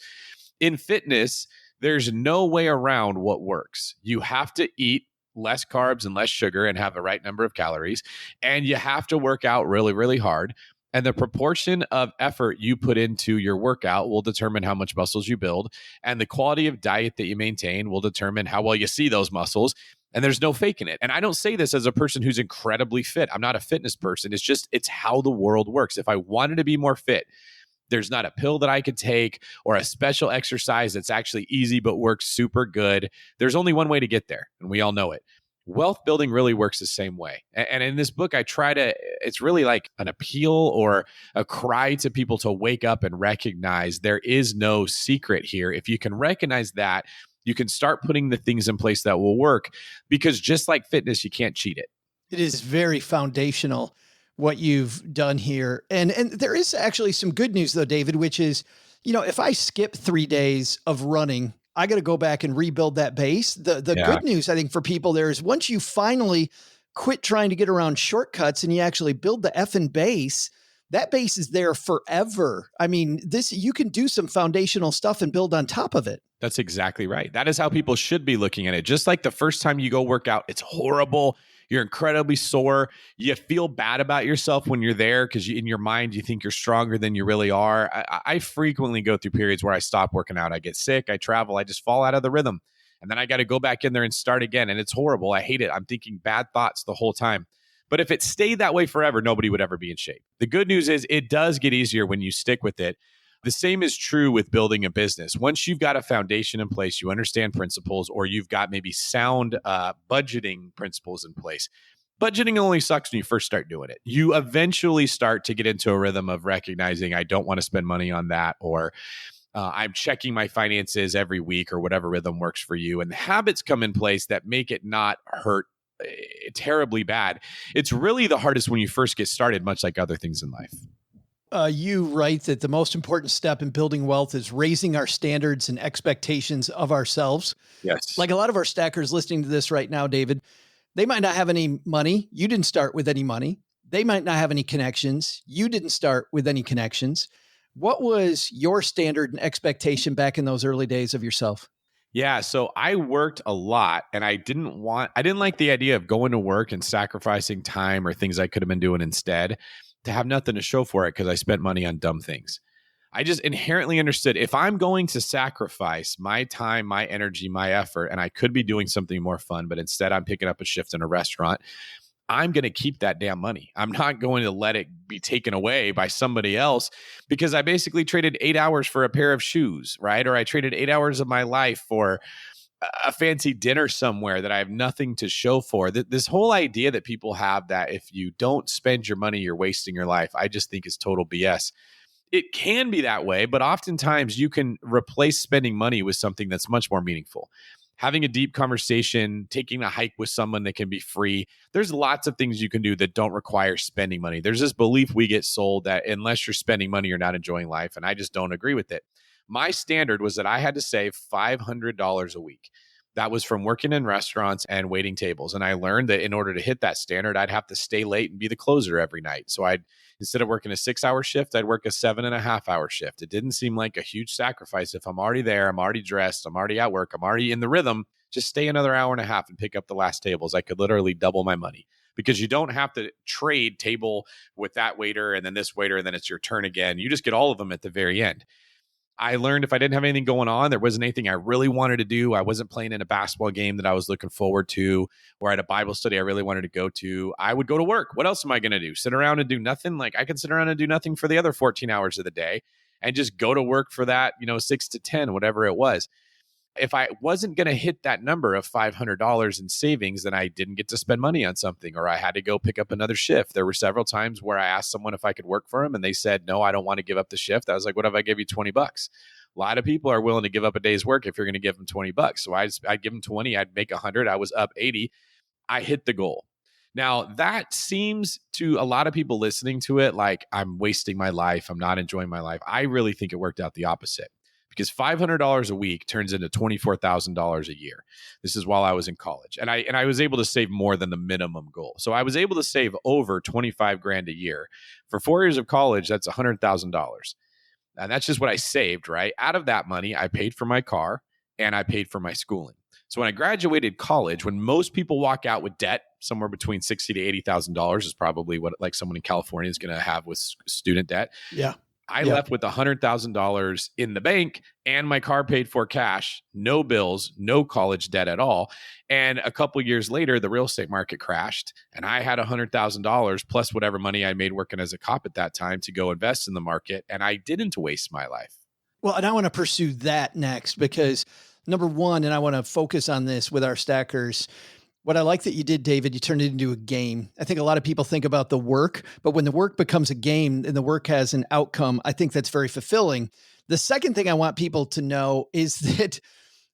In fitness, there's no way around what works. You have to eat less carbs and less sugar and have the right number of calories, and you have to work out really, really hard. And the proportion of effort you put into your workout will determine how much muscles you build, and the quality of diet that you maintain will determine how well you see those muscles. And there's no faking it. And I don't say this as a person who's incredibly fit. I'm not a fitness person. It's how the world works. If I wanted to be more fit, there's not a pill that I could take or a special exercise that's actually easy but works super good. There's only one way to get there, and we all know it. Wealth building really works the same way. And in this book, it's really like an appeal or a cry to people to wake up and recognize there is no secret here. If you can recognize that, you can start putting the things in place that will work, because just like fitness, you can't cheat it. It is very foundational what you've done here. And there is actually some good news though, David, which is, if I skip 3 days of running, I got to go back and rebuild that base. The good news, I think, for people there is once you finally quit trying to get around shortcuts and you actually build the effing base, that base is there forever. I mean, you can do some foundational stuff and build on top of it. That's exactly right. That is how people should be looking at it. Just like the first time you go work out, it's horrible. You're incredibly sore. You feel bad about yourself when you're there because in your mind, you think you're stronger than you really are. I frequently go through periods where I stop working out. I get sick. I travel. I just fall out of the rhythm. And then I got to go back in there and start again. And it's horrible. I hate it. I'm thinking bad thoughts the whole time. But if it stayed that way forever, nobody would ever be in shape. The good news is it does get easier when you stick with it. The same is true with building a business. Once you've got a foundation in place, you understand principles, or you've got maybe sound budgeting principles in place. Budgeting only sucks when you first start doing it. You eventually start to get into a rhythm of recognizing I don't want to spend money on that, or I'm checking my finances every week, or whatever rhythm works for you. And the habits come in place that make it not hurt terribly bad. It's really the hardest when you first get started, much like other things in life. You write that the most important step in building wealth is raising our standards and expectations of ourselves. Yes. Like a lot of our stackers listening to this right now, David, they might not have any money. You didn't start with any money. They might not have any connections. You didn't start with any connections. What was your standard and expectation back in those early days of yourself? Yeah, so I worked a lot, and I didn't like the idea of going to work and sacrificing time or things I could have been doing instead to have nothing to show for it because I spent money on dumb things. I just inherently understood if I'm going to sacrifice my time, my energy, my effort, and I could be doing something more fun, but instead I'm picking up a shift in a restaurant, I'm going to keep that damn money. I'm not going to let it be taken away by somebody else because I basically traded 8 hours for a pair of shoes, right? Or I traded 8 hours of my life for a fancy dinner somewhere that I have nothing to show for. This whole idea that people have that if you don't spend your money, you're wasting your life, I just think is total BS. It can be that way, but oftentimes you can replace spending money with something that's much more meaningful. Having a deep conversation, taking a hike with someone that can be free. There's lots of things you can do that don't require spending money. There's this belief we get sold that unless you're spending money, you're not enjoying life. And I just don't agree with it. My standard was that I had to save $500 a week. That was from working in restaurants and waiting tables. And I learned that in order to hit that standard, I'd have to stay late and be the closer every night. So instead of working a 6-hour shift, I'd work a 7.5-hour shift. It didn't seem like a huge sacrifice. If I'm already there, I'm already dressed, I'm already at work, I'm already in the rhythm, just stay another hour and a half and pick up the last tables. I could literally double my money because you don't have to trade table with that waiter and then this waiter, and then it's your turn again. You just get all of them at the very end. I learned if I didn't have anything going on, there wasn't anything I really wanted to do. I wasn't playing in a basketball game that I was looking forward to, or at a Bible study I really wanted to go to. I would go to work. What else am I going to do? Sit around and do nothing? Like I could sit around and do nothing for the other 14 hours of the day and just go to work for that, 6 to 10, whatever it was. If I wasn't going to hit that number of $500 in savings, then I didn't get to spend money on something, or I had to go pick up another shift. There were several times where I asked someone if I could work for them and they said, no, I don't want to give up the shift. I was like, what if I give you $20? A lot of people are willing to give up a day's work if you're going to give them $20. So I'd give them 20, I'd make 100. I was up 80. I hit the goal. Now that seems to a lot of people listening to it like I'm wasting my life. I'm not enjoying my life. I really think it worked out the opposite. Because $500 a week turns into $24,000 a year. This is while I was in college. And I was able to save more than the minimum goal. So I was able to save over $25,000 a year. For 4 years of college, that's $100,000. And that's just what I saved, right? Out of that money, I paid for my car and I paid for my schooling. So when I graduated college, when most people walk out with debt, somewhere between $60,000 to $80,000 is probably what like someone in California is going to have with student debt. Yeah. I left with $100,000 in the bank and my car paid for cash, no bills, no college debt at all. And a couple years later, the real estate market crashed and I had $100,000 plus whatever money I made working as a cop at that time to go invest in the market. And I didn't waste my life. Well, and I want to pursue that next because number one, and I want to focus on this with our stackers. What I like that you did, David, you turned it into a game. I think a lot of people think about the work, but when the work becomes a game and the work has an outcome, I think that's very fulfilling. The second thing I want people to know is that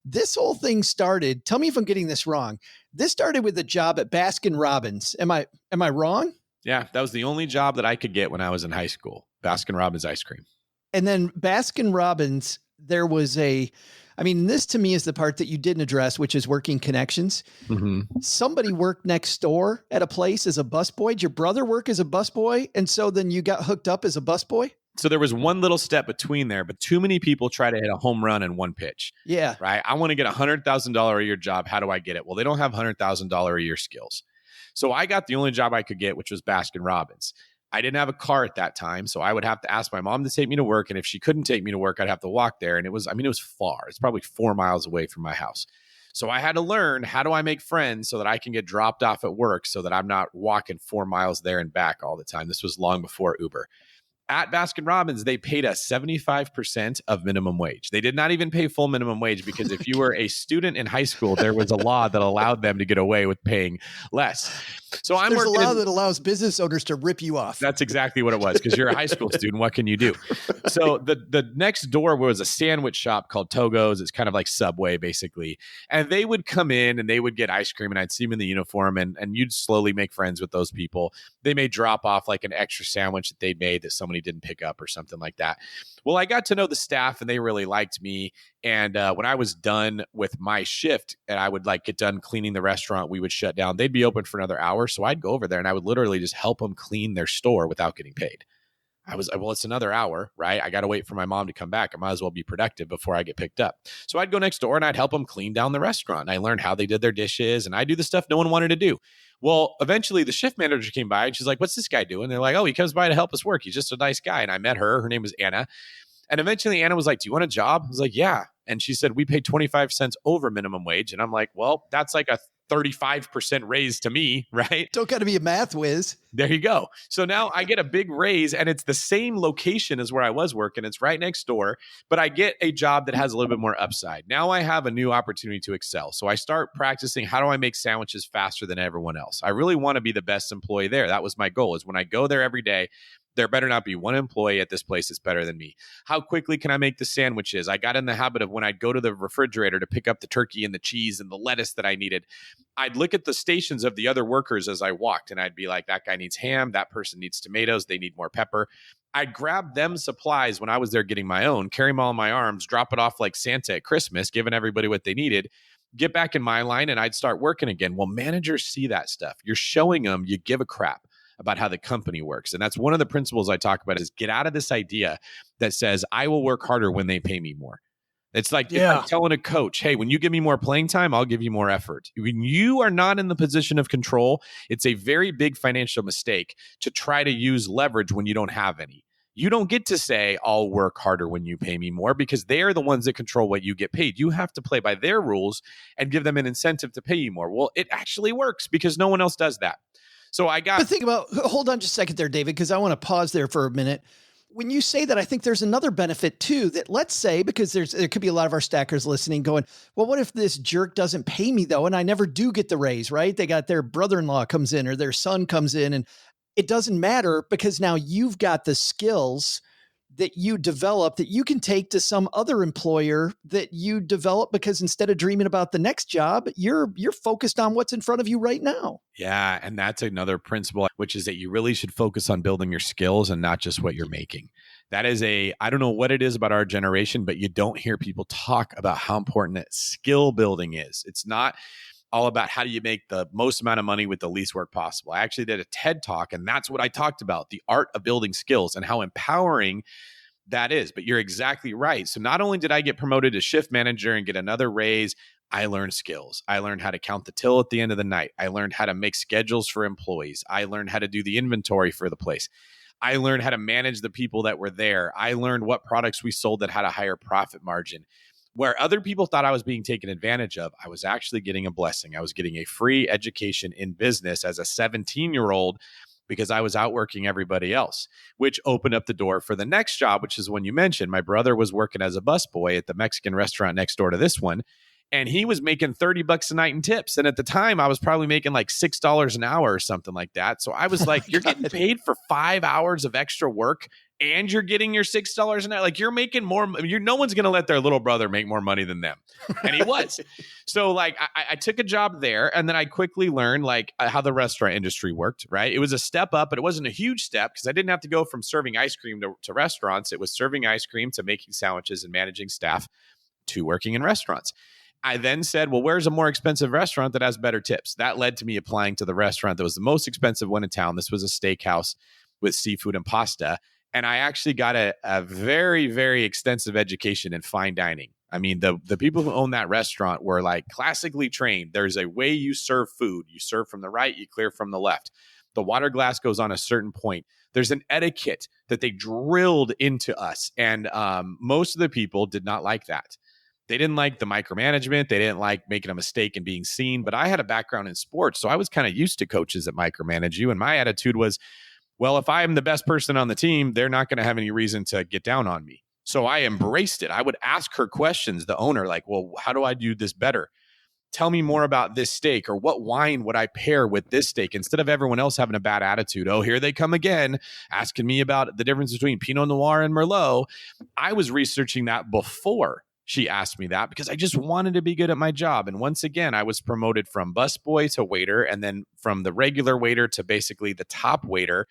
this whole thing started, tell me if I'm getting this wrong. This started with a job at Baskin Robbins. Am I wrong? Yeah, that was the only job that I could get when I was in high school. Baskin Robbins ice cream. And then Baskin Robbins, there was this to me is the part that you didn't address, which is working connections. Mm-hmm. Somebody worked next door at a place as a busboy. Did your brother work as a busboy? And so then you got hooked up as a busboy? So there was one little step between there, but too many people try to hit a home run in one pitch. Yeah. Right. I want to get $100,000 a year job. How do I get it? Well, they don't have $100,000 a year skills. So I got the only job I could get, which was Baskin Robbins. I didn't have a car at that time, so I would have to ask my mom to take me to work. And if she couldn't take me to work, I'd have to walk there. And it was far. It's probably 4 miles away from my house. So I had to learn, how do I make friends so that I can get dropped off at work so that I'm not walking 4 miles there and back all the time. This was long before Uber. At Baskin Robbins, they paid us 75% of minimum wage. They did not even pay full minimum wage because if you were a student in high school, there was a law that allowed them to get away with paying less. So There's a law that allows business owners to rip you off. That's exactly what it was, because you're a high school student. What can you do? So the next door was a sandwich shop called Togo's. It's kind of like Subway, basically. And they would come in and they would get ice cream, and I'd see them in the uniform, and you'd slowly make friends with those people. They may drop off like an extra sandwich that they made that somebody didn't pick up or something like that. Well, I got to know the staff, and they really liked me. And when I was done with my shift and I would get done cleaning the restaurant, we would shut down. They'd be open for another hour. So I'd go over there and I would literally just help them clean their store without getting paid. Well, it's another hour, right? I got to wait for my mom to come back. I might as well be productive before I get picked up. So I'd go next door and I'd help them clean down the restaurant. And I learned how they did their dishes, and I do the stuff no one wanted to do. Well, eventually the shift manager came by and she's like, "What's this guy doing?" And they're like, "Oh, he comes by to help us work. He's just a nice guy." And I met her. Her name was Anna. And eventually Anna was like, "Do you want a job?" I was like, "Yeah." And she said, "We pay 25 cents over minimum wage." And I'm like, "Well, that's like a 35% raise to me, right?" Don't got to be a math whiz. There you go. So now I get a big raise, and it's the same location as where I was working. It's right next door, but I get a job that has a little bit more upside. Now I have a new opportunity to excel. So I start practicing, how do I make sandwiches faster than everyone else? I really want to be the best employee there. That was my goal, is when I go there every day, there better not be one employee at this place that's better than me. How quickly can I make the sandwiches? I got in the habit of, when I'd go to the refrigerator to pick up the turkey and the cheese and the lettuce that I needed, I'd look at the stations of the other workers as I walked, and I'd be like, that guy needs ham, that person needs tomatoes, they need more pepper. I'd grab them supplies when I was there getting my own, carry them all in my arms, drop it off like Santa at Christmas, giving everybody what they needed, get back in my line, and I'd start working again. Well, managers see that stuff. You're showing them you give a crap about how the company works. And that's one of the principles I talk about, is get out of this idea that says, I will work harder when they pay me more. It's like, if I'm telling a coach, hey, when you give me more playing time, I'll give you more effort. When you are not in the position of control, it's a very big financial mistake to try to use leverage when you don't have any. You don't get to say, I'll work harder when you pay me more, because they are the ones that control what you get paid. You have to play by their rules and give them an incentive to pay you more. Well, it actually works because no one else does that. So but think about, hold on just a second there, David, because I want to pause there for a minute. When you say that, I think there's another benefit too, that let's say, because there could be a lot of our stackers listening going, well, what if this jerk doesn't pay me though? And I never do get the raise, right? They got their brother-in-law comes in or their son comes in, and it doesn't matter because now you've got the skills that you develop that you can take to some other employer that you develop, because instead of dreaming about the next job, you're focused on what's in front of you right now. Yeah. And that's another principle, which is that you really should focus on building your skills and not just what you're making. That is I don't know what it is about our generation, but you don't hear people talk about how important that skill building is. It's not all about how do you make the most amount of money with the least work possible. I actually did a TED Talk, and that's what I talked about, the art of building skills and how empowering that is. But you're exactly right. So not only did I get promoted to shift manager and get another raise, I learned skills. I learned how to count the till at the end of the night. I learned how to make schedules for employees. I learned how to do the inventory for the place. I learned how to manage the people that were there. I learned what products we sold that had a higher profit margin. Where other people thought I was being taken advantage of, I was actually getting a blessing. I was getting a free education in business as a 17-year-old because I was outworking everybody else, which opened up the door for the next job, which is one you mentioned. My brother was working as a busboy at the Mexican restaurant next door to this one, and he was making $30 a night in tips. And at the time, I was probably making like $6 an hour or something like that. So I was like, you're getting paid for 5 hours of extra work, and you're getting your $6 an hour. Like, you're making more. No one's going to let their little brother make more money than them. And he was. So like, I took a job there, and then I quickly learned like how the restaurant industry worked, right? It was a step up, but it wasn't a huge step because I didn't have to go from serving ice cream to restaurants. It was serving ice cream to making sandwiches and managing staff to working in restaurants. I then said, well, where's a more expensive restaurant that has better tips? That led to me applying to the restaurant that was the most expensive one in town. This was a steakhouse with seafood and pasta. And I actually got a very, very extensive education in fine dining. I mean, the people who own that restaurant were like classically trained. There's a way you serve food. You serve from the right, you clear from the left. The water glass goes on a certain point. There's an etiquette that they drilled into us. And most of the people did not like that. They didn't like the micromanagement. They didn't like making a mistake and being seen. But I had a background in sports, so I was kind of used to coaches that micromanage you. And my attitude was, well, if I am the best person on the team, they're not going to have any reason to get down on me. So I embraced it. I would ask her questions, the owner, like, well, how do I do this better? Tell me more about this steak, or what wine would I pair with this steak, instead of everyone else having a bad attitude. Oh, here they come again, asking me about the difference between Pinot Noir and Merlot. I was researching that before she asked me that, because I just wanted to be good at my job. And once again, I was promoted from busboy to waiter, and then from the regular waiter to basically the top waiter,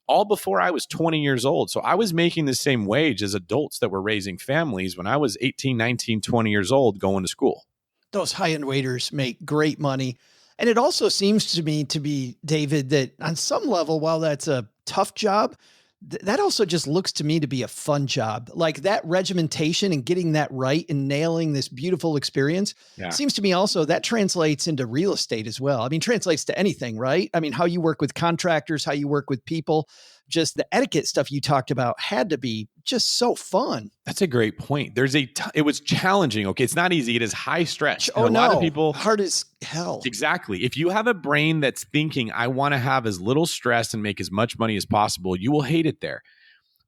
all before I was 20 years old. So I was making the same wage as adults that were raising families when I was 18, 19, 20 years old going to school. Those high-end waiters make great money. And it also seems to me to be, David, that on some level, while that's a tough job, that also just looks to me to be a fun job. Like that regimentation and getting that right and nailing this beautiful experience seems to me also that translates into real estate as well. I mean, translates to anything, right? I mean, how you work with contractors, how you work with people, just the etiquette stuff you talked about had to be just so fun. That's a great point. It was challenging. Okay. It's not easy. It is high stress. Oh, a lot of people, hard as hell. Exactly. If you have a brain that's thinking, I want to have as little stress and make as much money as possible, you will hate it there.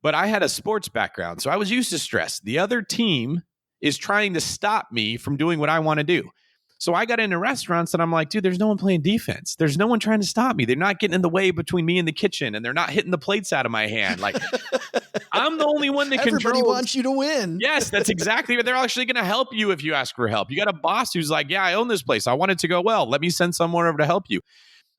But I had a sports background, so I was used to stress. The other team is trying to stop me from doing what I want to do. So I got into restaurants and I'm like, dude, there's no one playing defense. There's no one trying to stop me. They're not getting in the way between me and the kitchen, and they're not hitting the plates out of my hand. Like, I'm the only one that controls. Everybody wants you to win. Yes, that's exactly what they're actually going to help you if you ask for help. You got a boss who's like, yeah, I own this place. I want it to go well. Let me send someone over to help you.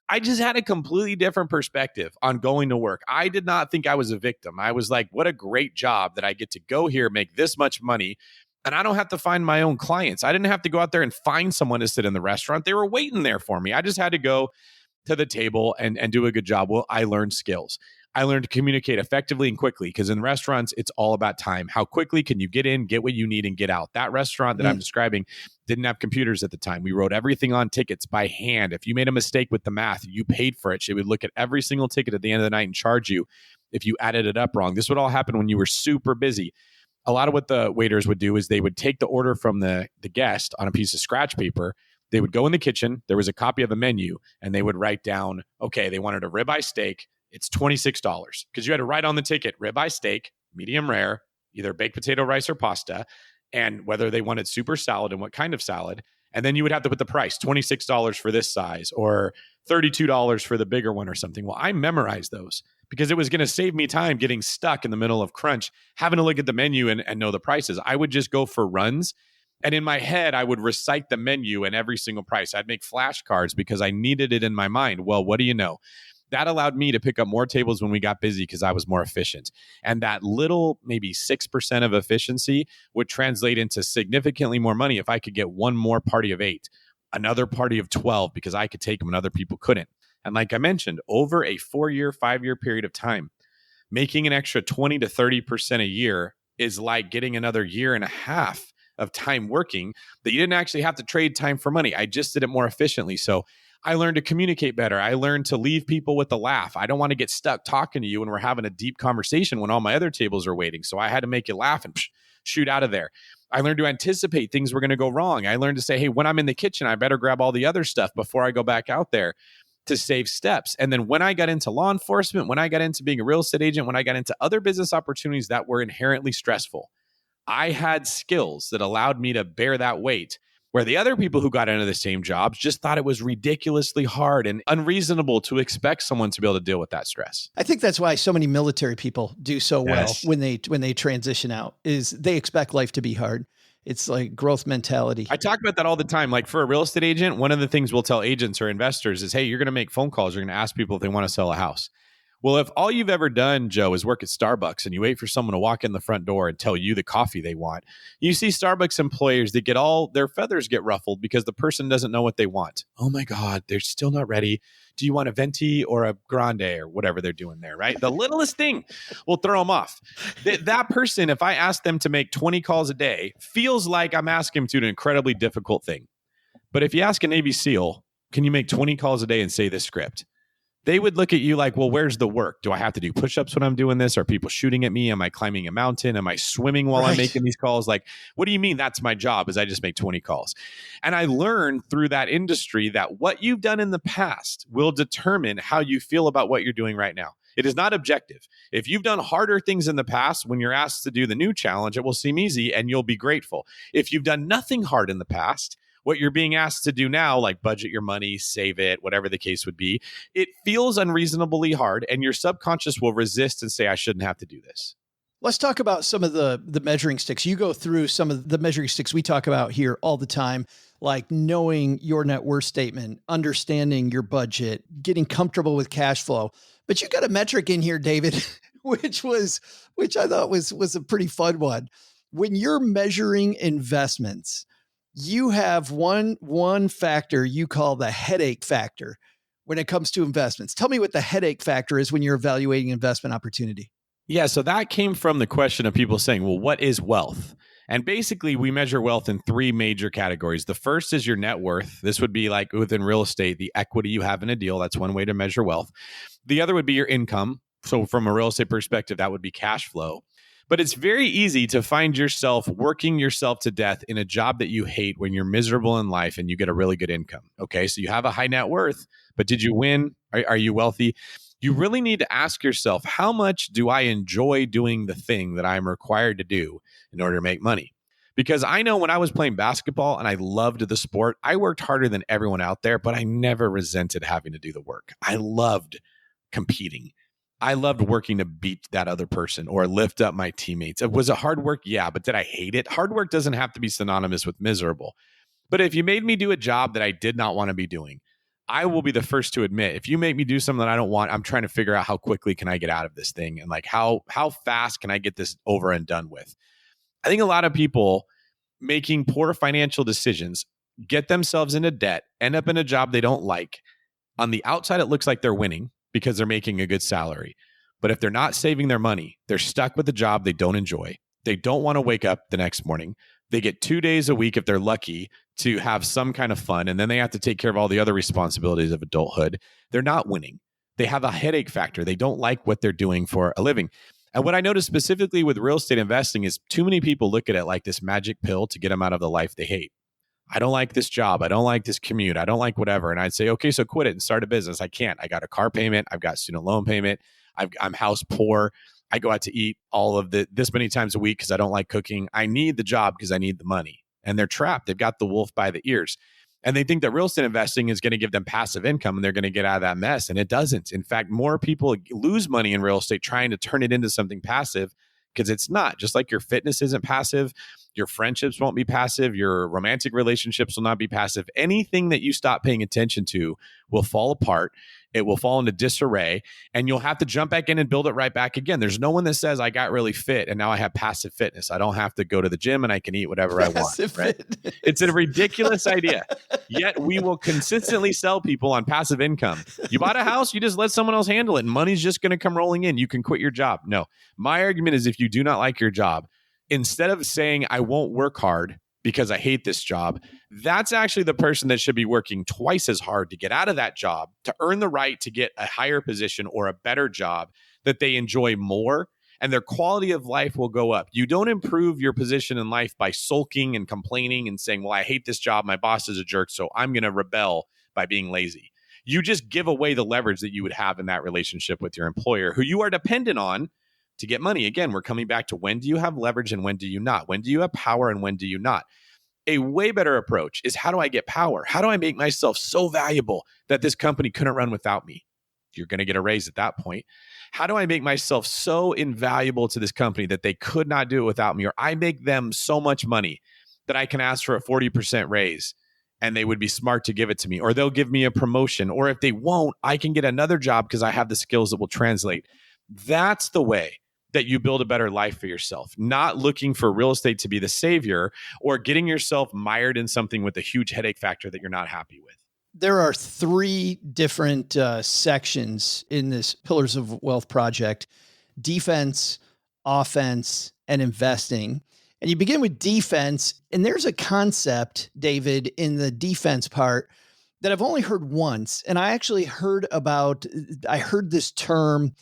I just had a completely different perspective on going to work. I did not think I was a victim. I was like, what a great job that I get to go here, make this much money, and I don't have to find my own clients. I didn't have to go out there and find someone to sit in the restaurant. They were waiting there for me. I just had to go to the table and do a good job. Well, I learned skills. I learned to communicate effectively and quickly, because in restaurants, it's all about time. How quickly can you get in, get what you need, and get out? That restaurant that I'm describing didn't have computers at the time. We wrote everything on tickets by hand. If you made a mistake with the math, you paid for it. She would look at every single ticket at the end of the night and charge you if you added it up wrong. This would all happen when you were super busy. A lot of what the waiters would do is they would take the order from the guest on a piece of scratch paper. They would go in the kitchen. There was a copy of a menu, and they would write down, okay, they wanted a ribeye steak. It's $26, because you had to write on the ticket, ribeye steak, medium rare, either baked potato, rice, or pasta, and whether they wanted soup or salad and what kind of salad. And then you would have to put the price, $26 for this size, or $32 for the bigger one or something. Well, I memorized those because it was going to save me time getting stuck in the middle of crunch, having to look at the menu and know the prices. I would just go for runs. And in my head, I would recite the menu and every single price. I'd make flashcards because I needed it in my mind. Well, what do you know? That allowed me to pick up more tables when we got busy because I was more efficient. And that little, maybe 6% of efficiency would translate into significantly more money if I could get one more party of 8, another party of 12, because I could take them and other people couldn't. And like I mentioned, over a 4-year, 5-year period of time, making an extra 20 to 30% a year is like getting another year and a half of time working that you didn't actually have to trade time for money. I just did it more efficiently. So I learned to communicate better. I learned to leave people with a laugh. I don't want to get stuck talking to you when we're having a deep conversation when all my other tables are waiting. So I had to make you laugh and shoot out of there. I learned to anticipate things were going to go wrong. I learned to say, hey, when I'm in the kitchen, I better grab all the other stuff before I go back out there to save steps. And then when I got into law enforcement, when I got into being a real estate agent, when I got into other business opportunities that were inherently stressful, I had skills that allowed me to bear that weight, where the other people who got into the same jobs just thought it was ridiculously hard and unreasonable to expect someone to be able to deal with that stress. I think that's why so many military people do so well when they transition out, is they expect life to be hard. It's like growth mentality. I talk about that all the time. Like for a real estate agent, one of the things we'll tell agents or investors is, hey, you're going to make phone calls. You're going to ask people if they want to sell a house. Well, if all you've ever done, Joe, is work at Starbucks and you wait for someone to walk in the front door and tell you the coffee they want, you see Starbucks employers that get all their feathers get ruffled because the person doesn't know what they want. Oh my God, they're still not ready. Do you want a venti or a grande or whatever they're doing there, right? The littlest thing will throw them off. That person, if I ask them to make 20 calls a day, feels like I'm asking them to do an incredibly difficult thing. But if you ask a Navy SEAL, can you make 20 calls a day and say this script? They would look at you like, well, where's the work? Do I have to do push-ups when I'm doing this? Are people shooting at me? Am I climbing a mountain? Am I swimming while I'm making these calls? Like, what do you mean that's my job is I just make 20 calls? And I learned through that industry that what you've done in the past will determine how you feel about what you're doing right now. It is not objective. If you've done harder things in the past, when you're asked to do the new challenge, it will seem easy and you'll be grateful. If you've done nothing hard in the past, what you're being asked to do now, like budget your money, save it, whatever the case would be, it feels unreasonably hard and your subconscious will resist and say, I shouldn't have to do this. Let's talk about some of the measuring sticks. You go through some of the measuring sticks we talk about here all the time, like knowing your net worth statement, understanding your budget, getting comfortable with cash flow. But you got a metric in here, David, which I thought was a pretty fun one. When you're measuring investments, you have one factor you call the headache factor when it comes to investments. Tell me what the headache factor is when you're evaluating investment opportunity. Yeah, so that came from the question of people saying, well, what is wealth? And basically, we measure wealth in three major categories. The first is your net worth. This would be like within real estate, the equity you have in a deal. That's one way to measure wealth. The other would be your income. So from a real estate perspective, that would be cash flow. But it's very easy to find yourself working yourself to death in a job that you hate when you're miserable in life and you get a really good income. Okay, so you have a high net worth, but did you win? Are you wealthy? You really need to ask yourself, how much do I enjoy doing the thing that I'm required to do in order to make money? Because I know when I was playing basketball and I loved the sport, I worked harder than everyone out there, but I never resented having to do the work. I loved competing. I loved working to beat that other person or lift up my teammates. Was it hard work? Yeah, but did I hate it? Hard work doesn't have to be synonymous with miserable. But if you made me do a job that I did not want to be doing, I will be the first to admit, if you make me do something that I don't want, I'm trying to figure out how quickly can I get out of this thing and like how fast can I get this over and done with. I think a lot of people making poor financial decisions get themselves into debt, end up in a job they don't like. On the outside, it looks like they're winning because they're making a good salary. But if they're not saving their money, they're stuck with a job they don't enjoy. They don't want to wake up the next morning. They get 2 days a week, if they're lucky, to have some kind of fun. And then they have to take care of all the other responsibilities of adulthood. They're not winning. They have a headache factor. They don't like what they're doing for a living. And what I noticed specifically with real estate investing is too many people look at it like this magic pill to get them out of the life they hate. I don't like this job. I don't like this commute. I don't like whatever. And I'd say, okay, so quit it and start a business. I can't. I got a car payment. I've got student loan payment. I'm house poor. I go out to eat all of this many times a week because I don't like cooking. I need the job because I need the money. And they're trapped. They've got the wolf by the ears. And they think that real estate investing is going to give them passive income and they're going to get out of that mess. And it doesn't. In fact, more people lose money in real estate trying to turn it into something passive because it's not. Just like your fitness isn't passive, your friendships won't be passive, your romantic relationships will not be passive. Anything that you stop paying attention to will fall apart. It will fall into disarray and you'll have to jump back in and build it right back again. There's no one that says I got really fit and now I have passive fitness. I don't have to go to the gym and I can eat whatever I want. Right? It's a ridiculous idea. Yet we will consistently sell people on passive income. You bought a house, you just let someone else handle it and money's just going to come rolling in. You can quit your job. No, my argument is if you do not like your job, instead of saying I won't work hard because I hate this job, that's actually the person that should be working twice as hard to get out of that job, to earn the right to get a higher position or a better job that they enjoy more, and their quality of life will go up. You don't improve your position in life by sulking and complaining and saying, well, I hate this job. My boss is a jerk, so I'm going to rebel by being lazy. You just give away the leverage that you would have in that relationship with your employer, who you are dependent on to get money. Again, we're coming back to when do you have leverage and when do you not? When do you have power and when do you not? A way better approach is how do I get power? How do I make myself so valuable that this company couldn't run without me? You're going to get a raise at that point. How do I make myself so invaluable to this company that they could not do it without me? Or I make them so much money that I can ask for a 40% raise and they would be smart to give it to me, or they'll give me a promotion, or if they won't, I can get another job because I have the skills that will translate. That's the way that you build a better life for yourself, not looking for real estate to be the savior or getting yourself mired in something with a huge headache factor that you're not happy with. There are 3 different sections in this Pillars of Wealth project: defense, offense, and investing. And you begin with defense, and there's a concept, David, in the defense part that I've only heard once. And I actually heard this term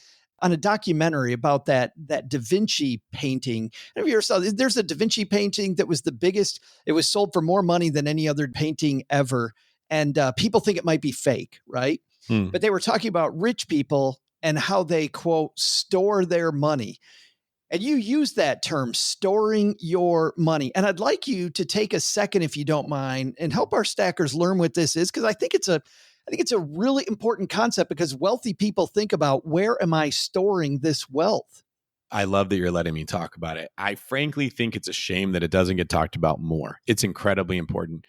on a documentary about that Da Vinci painting. Have you ever saw, there's a Da Vinci painting that was the biggest, it was sold for more money than any other painting ever. And people think it might be fake, right? But they were talking about rich people and how they, quote, store their money. And you use that term, storing your money. And I'd like you to take a second, if you don't mind, and help our stackers learn what this is, because I think it's a really important concept, because wealthy people think about, where am I storing this wealth? I love that you're letting me talk about it. I frankly think it's a shame that it doesn't get talked about more. It's incredibly important.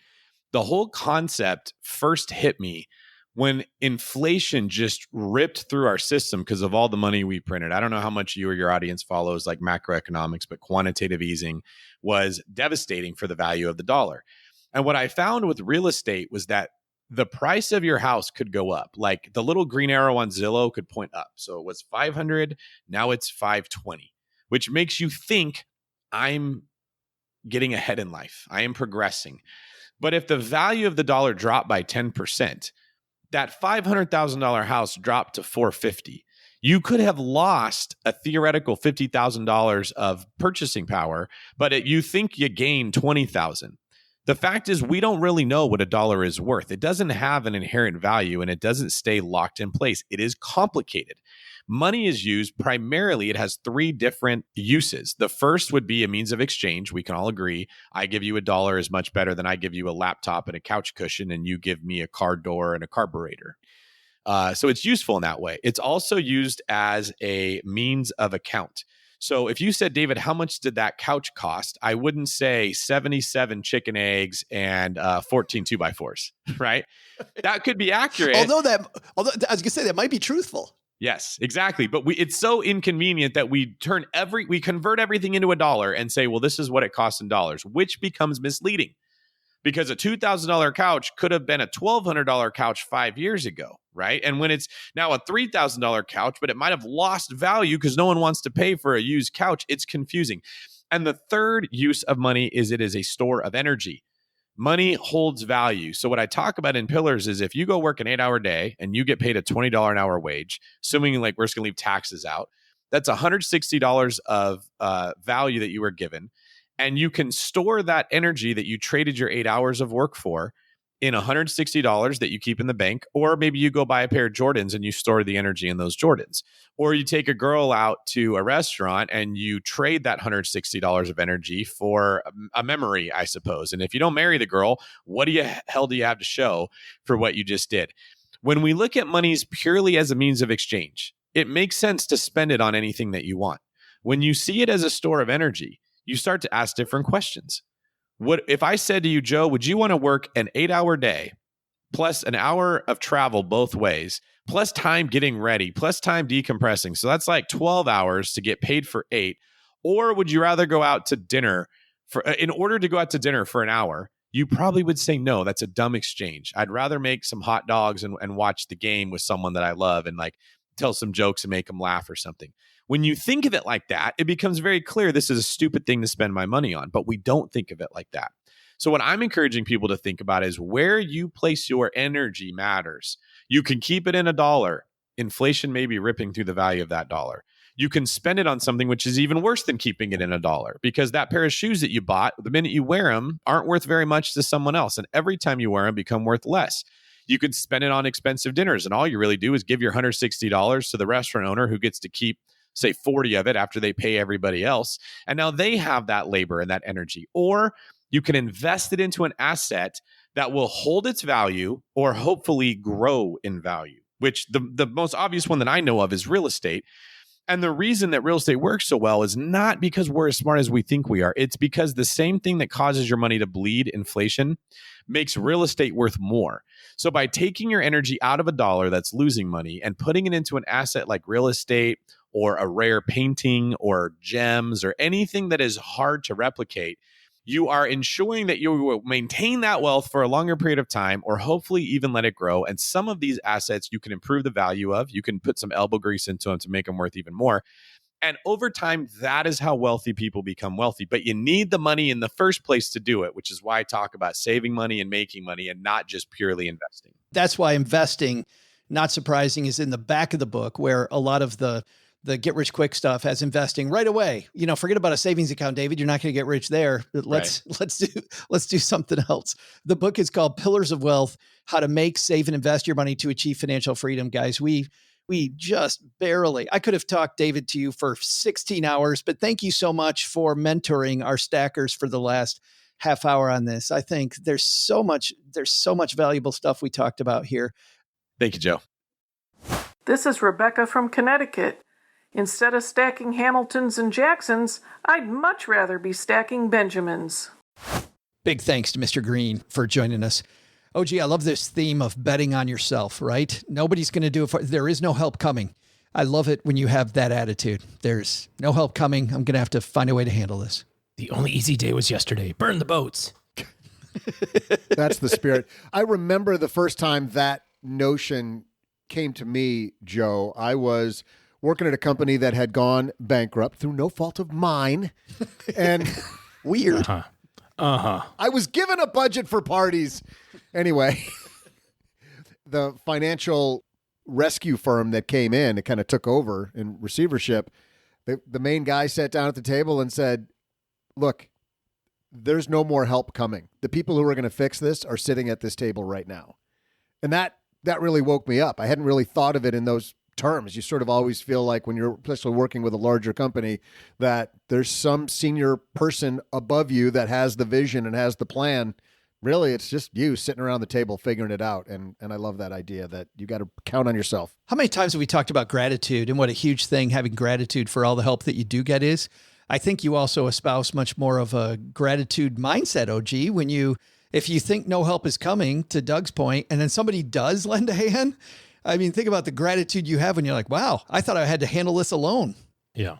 The whole concept first hit me when inflation just ripped through our system because of all the money we printed. I don't know how much you or your audience follows like macroeconomics, but quantitative easing was devastating for the value of the dollar. And what I found with real estate was that the price of your house could go up. Like the little green arrow on Zillow could point up. So it was 500, now it's 520, which makes you think I'm getting ahead in life. I am progressing. But if the value of the dollar dropped by 10%, that $500,000 house dropped to $450,000. You could have lost a theoretical $50,000 of purchasing power, but you think you gained $20,000. The fact is, we don't really know what a dollar is worth. It doesn't have an inherent value, and it doesn't stay locked in place. It is complicated. Money is used primarily, it has 3 different uses. The first would be a means of exchange. We can all agree, I give you $1 is much better than I give you a laptop and a couch cushion, and you give me a car door and a carburetor. So it's useful in that way. It's also used as a means of account. So if you said, David, how much did that couch cost? I wouldn't say 77 chicken eggs and 14 2x4s, right? That could be accurate. Although I was going to say that might be truthful. Yes, exactly. But it's so inconvenient that we convert everything into $1 and say, well, this is what it costs in dollars, which becomes misleading because a $2,000 couch could have been a $1,200 couch 5 years ago, right? And when it's now a $3,000 couch, but it might have lost value because no one wants to pay for a used couch, it's confusing. And the third use of money is it is a store of energy. Money holds value. So what I talk about in pillars is if you go work an 8-hour day and you get paid a $20 an hour wage, assuming like we're just going to leave taxes out, that's $160 of value that you were given. And you can store that energy that you traded your 8 hours of work for in $160 that you keep in the bank, or maybe you go buy a pair of Jordans and you store the energy in those Jordans. Or you take a girl out to a restaurant and you trade that $160 of energy for a memory, I suppose. And if you don't marry the girl, what do you have to show for what you just did? When we look at monies purely as a means of exchange, it makes sense to spend it on anything that you want. When you see it as a store of energy, you start to ask different questions. What if I said to you, Joe, would you want to work an 8-hour day plus an hour of travel both ways, plus time getting ready, plus time decompressing? So that's like 12 hours to get paid for 8. Or would you rather go out to dinner in order to go out to dinner for an hour? You probably would say, no, that's a dumb exchange. I'd rather make some hot dogs and watch the game with someone that I love and like tell some jokes and make them laugh or something. When you think of it like that, it becomes very clear this is a stupid thing to spend my money on, but we don't think of it like that. So what I'm encouraging people to think about is where you place your energy matters. You can keep it in $1. Inflation may be ripping through the value of that dollar. You can spend it on something which is even worse than keeping it in $1, because that pair of shoes that you bought, the minute you wear them, aren't worth very much to someone else. And every time you wear them, become worth less. You could spend it on expensive dinners, and all you really do is give your $160 to the restaurant owner who gets to keep, say, 40 of it after they pay everybody else. And now they have that labor and that energy. Or you can invest it into an asset that will hold its value or hopefully grow in value, which the most obvious one that I know of is real estate. And the reason that real estate works so well is not because we're as smart as we think we are. It's because the same thing that causes your money to bleed, inflation, makes real estate worth more. So by taking your energy out of a dollar that's losing money and putting it into an asset like real estate or a rare painting or gems or anything that is hard to replicate, you are ensuring that you will maintain that wealth for a longer period of time, or hopefully even let it grow. And some of these assets you can improve the value of. You can put some elbow grease into them to make them worth even more. And over time, that is how wealthy people become wealthy. But you need the money in the first place to do it, which is why I talk about saving money and making money and not just purely investing. That's why investing, not surprising, is in the back of the book, where a lot of the get rich quick stuff has investing right away. Forget about a savings account, David. You're not going to get rich there. Let's do something else. The book is called Pillars of Wealth: How to Make, Save, and Invest Your Money to Achieve Financial Freedom. Guys, we just barely, I could have talked, David, to you for 16 hours, but thank you so much for mentoring our stackers for the last half hour on this. I think there's so much valuable stuff we talked about here. Thank you, Joe. This is Rebecca from Connecticut. Instead of stacking Hamiltons and Jacksons, I'd much rather be stacking Benjamins. Big thanks to Mr. Greene for joining us. OG, I love this theme of betting on yourself, right? Nobody's going to do it there is no help coming. I love it when you have that attitude. There's no help coming. I'm going to have to find a way to handle this. The only easy day was yesterday. Burn the boats. That's the spirit. I remember the first time that notion came to me, Joe. I was working at a company that had gone bankrupt through no fault of mine. And weird. I was given a budget for parties. Anyway, the financial rescue firm that came in, it kind of took over in receivership. The main guy sat down at the table and said, look, there's no more help coming. The people who are going to fix this are sitting at this table right now. And that really woke me up. I hadn't really thought of it in those terms. You sort of always feel like when you're especially working with a larger company that there's some senior person above you that has the vision and has the plan. Really, it's just you sitting around the table figuring it out. And I love that idea that you got to count on yourself. How many times have we talked about gratitude and what a huge thing having gratitude for all the help that you do get is? I think you also espouse much more of a gratitude mindset, OG, if you think no help is coming, to Doug's point, and then somebody does lend a hand. I mean, think about the gratitude you have when you're like, wow, I thought I had to handle this alone. Yeah.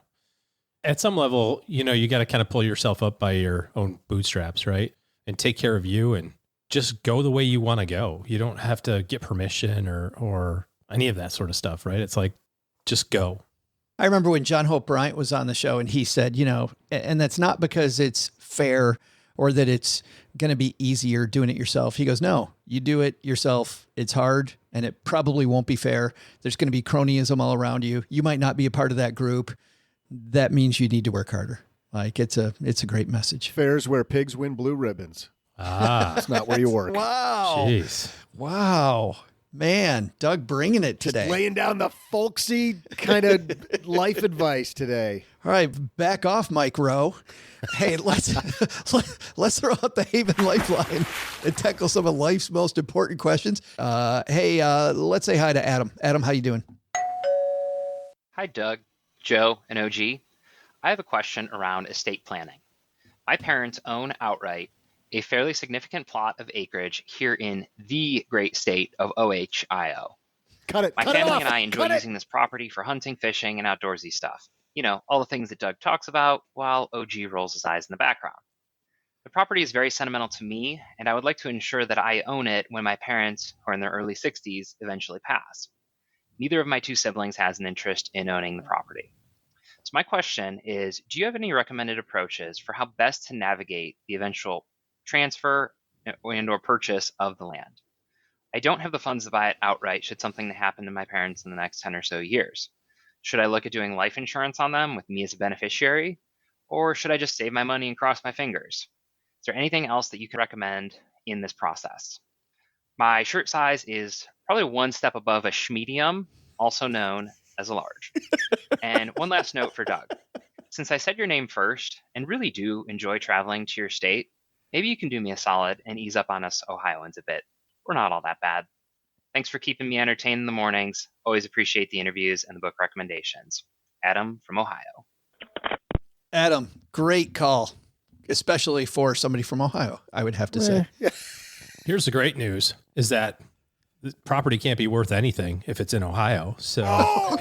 At some level, you got to kind of pull yourself up by your own bootstraps, right? And take care of you and just go the way you want to go. You don't have to get permission or any of that sort of stuff, right? It's like, just go. I remember when John Hope Bryant was on the show and he said, and that's not because it's fair or that it's going to be easier doing it yourself. He goes, no, you do it yourself. It's hard and it probably won't be fair. There's going to be cronyism all around you. You might not be a part of that group. That means you need to work harder. Like it's a great message. Fair's where pigs win blue ribbons. It's not where you work. Wow. Jeez. Wow. Man, Doug bringing it today. Just laying down the folksy kind of life advice today. All right, back off, Mike Rowe. Hey, let's throw out the Haven Lifeline and tackle some of life's most important questions. Let's say hi to Adam. Adam, how you doing? Hi, Doug, Joe, and OG. I have a question around estate planning. My parents own outright a fairly significant plot of acreage here in the great state of Ohio. Cut it. My cut it family off. and I enjoy Cut using this property for hunting, fishing, and outdoorsy stuff. All the things that Doug talks about while OG rolls his eyes in the background. The property is very sentimental to me, and I would like to ensure that I own it when my parents, who are in their early 60s, eventually pass. Neither of my two siblings has an interest in owning the property. So my question is, do you have any recommended approaches for how best to navigate the eventual transfer and or purchase of the land? I don't have the funds to buy it outright should something happen to my parents in the next 10 or so years. Should I look at doing life insurance on them with me as a beneficiary? Or should I just save my money and cross my fingers? Is there anything else that you could recommend in this process? My shirt size is probably one step above a schmedium, also known as a large. And one last note for Doug. Since I said your name first and really do enjoy traveling to your state, maybe you can do me a solid and ease up on us Ohioans a bit. We're not all that bad. Thanks for keeping me entertained in the mornings. Always appreciate the interviews and the book recommendations. Adam from Ohio. Adam, great call, especially for somebody from Ohio, I would have to say. Here's the great news is that the property can't be worth anything if it's in Ohio. So I'm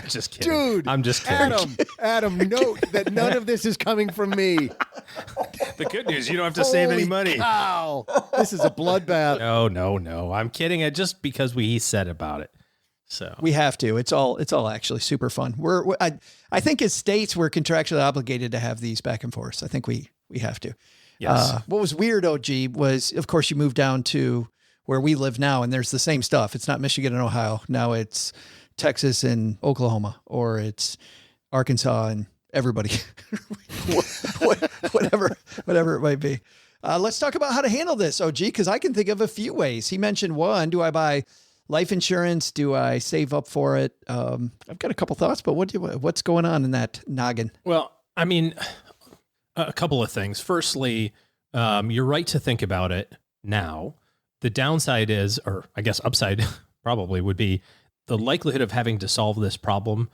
just kidding. Dude, I'm just kidding. Adam, note that none of this is coming from me. The good news, you don't have to save any money. Wow. This is a bloodbath. No. I'm kidding. Just because he said about it. So we have to. It's all actually super fun. I think as states, we're contractually obligated to have these back and forth. I think we have to. Yes. What was weird, OG, was of course you moved down to where we live now, and there's the same stuff. It's not Michigan and Ohio. Now it's Texas and Oklahoma, or it's Arkansas and everybody, whatever it might be. Let's talk about how to handle this, OG, because I can think of a few ways. He mentioned one. Do I buy life insurance? Do I save up for it? I've got a couple thoughts, but what's going on in that noggin? Well, I mean, a couple of things. Firstly, you're right to think about it now. The downside is, or I guess upside probably would be, the likelihood of having to solve this problem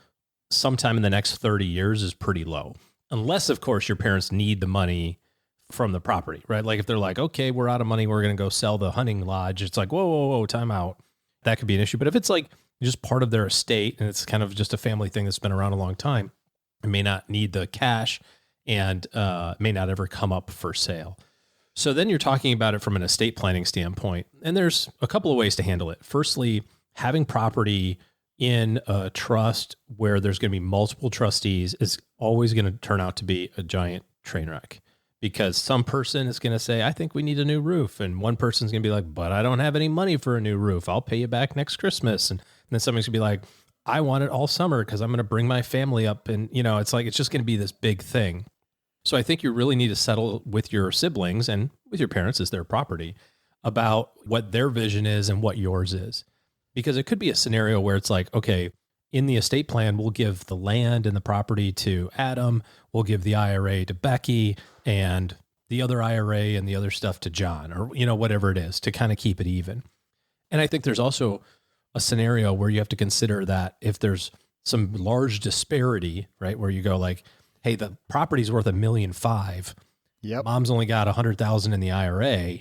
sometime in the next 30 years is pretty low. Unless, of course, your parents need the money from the property, right? Like if they're like, okay, we're out of money, we're going to go sell the hunting lodge. It's like, whoa, time out. That could be an issue. But if it's like just part of their estate and it's kind of just a family thing that's been around a long time, it may not need the cash and may not ever come up for sale. So then you're talking about it from an estate planning standpoint. And there's a couple of ways to handle it. Firstly, having property in a trust where there's going to be multiple trustees is always going to turn out to be a giant train wreck, because some person is going to say, I think we need a new roof. And one person's going to be like, but I don't have any money for a new roof. I'll pay you back next Christmas. And then somebody's going to be like, I want it all summer because I'm going to bring my family up. And, it's like, it's just going to be this big thing. So I think you really need to settle with your siblings and with your parents as their property about what their vision is and what yours is. Because it could be a scenario where it's like, okay, in the estate plan, we'll give the land and the property to Adam. We'll give the IRA to Becky, and the other IRA and the other stuff to John, or, whatever it is, to kind of keep it even. And I think there's also a scenario where you have to consider that if there's some large disparity, right, where you go like, hey, the property's worth $1.5 million. Yep. Mom's only got $100,000 in the IRA.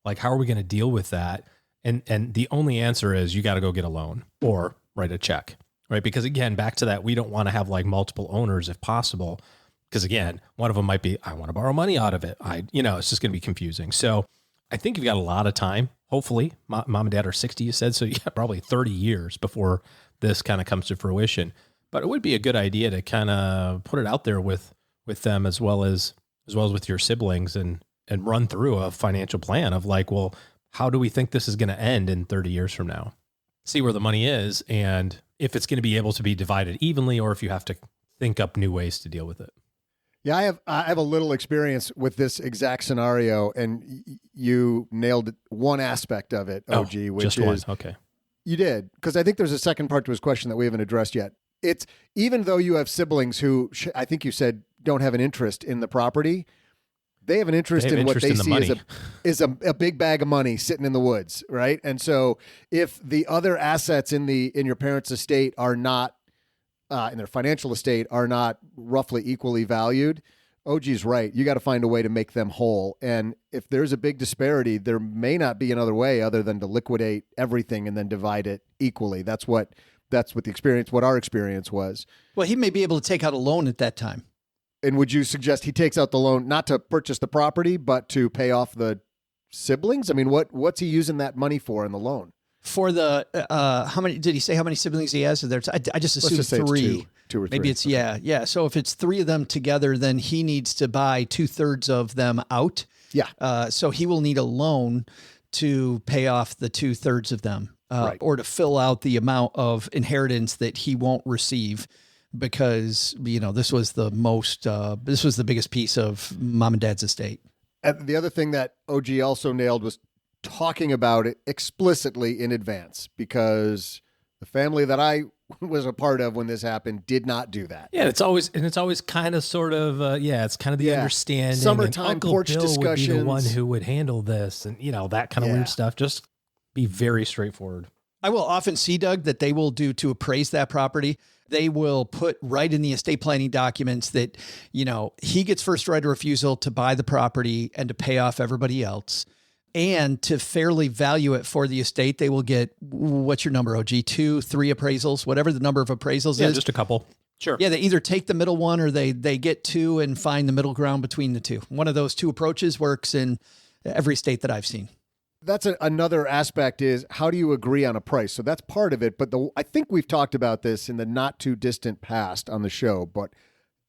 Like, how are we going to deal with that? And the only answer is you got to go get a loan or write a check, right? Because again, back to that, we don't want to have like multiple owners if possible. Because again, one of them might be, I want to borrow money out of it. It's just going to be confusing. So I think you've got a lot of time. Hopefully, mom and dad are 60, you said. So you got probably 30 years before this kind of comes to fruition. But it would be a good idea to kind of put it out there with them as well as with your siblings and run through a financial plan of like, well, how do we think this is going to end in 30 years from now? See where the money is and if it's going to be able to be divided evenly or if you have to think up new ways to deal with it. Yeah, I have a little experience with this exact scenario, and you nailed one aspect of it, OG, which just is one. Okay. You did, because I think there's a second part to his question that we haven't addressed yet. It's even though you have siblings who I think you said don't have an interest in the property, they have an interest in what they see as a big bag of money sitting in the woods, right? And so if the other assets in your parents' estate are not, in their financial estate, are not roughly equally valued, OG's right. You got to find a way to make them whole. And if there's a big disparity, there may not be another way other than to liquidate everything and then divide it equally. That's what our experience was. Well, he may be able to take out a loan at that time. And would you suggest he takes out the loan not to purchase the property, but to pay off the siblings? I mean, what's he using that money for in the loan? For the how many did he say? How many siblings he has? I just assumed three. Two or three. Maybe it's yeah. So if it's three of them together, then he needs to buy 2/3 of them out. Yeah. So he will need a loan to pay off the 2/3 of them, right, or to fill out the amount of inheritance that he won't receive. Because, this was the biggest piece of mom and dad's estate. And the other thing that OG also nailed was talking about it explicitly in advance, because the family that I was a part of when this happened did not do that. Yeah, it's always kind of sort of, it's kind of the understanding. Summertime and Uncle porch Bill discussions. Would be the one who would handle this and, that kind of weird stuff. Just be very straightforward. I will often see, Doug, that they will do to appraise that property. They will put right in the estate planning documents that, he gets first right of refusal to buy the property and to pay off everybody else. And to fairly value it for the estate, they will get, what's your number, OG? 2, 3 appraisals, whatever the number of appraisals is. Yeah, just a couple. Sure. Yeah, they either take the middle one or they get 2 and find the middle ground between the two. One of those 2 approaches works in every state that I've seen. That's another aspect is how do you agree on a price? So that's part of it. But I think we've talked about this in the not too distant past on the show. But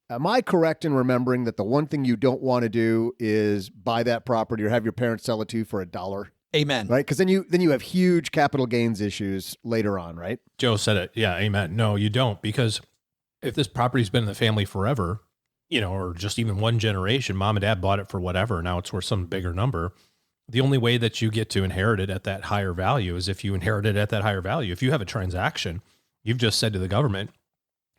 am I correct in remembering that the one thing you don't want to do is buy that property or have your parents sell it to you for $1? Amen. Right? Because then you have huge capital gains issues later on, right? Joe said it. Yeah, amen. No, you don't, because if this property's been in the family forever, or just even one generation, mom and dad bought it for whatever, now it's worth some bigger number. The only way that you get to inherit it at that higher value is if you inherit it at that higher value. If you have a transaction, you've just said to the government,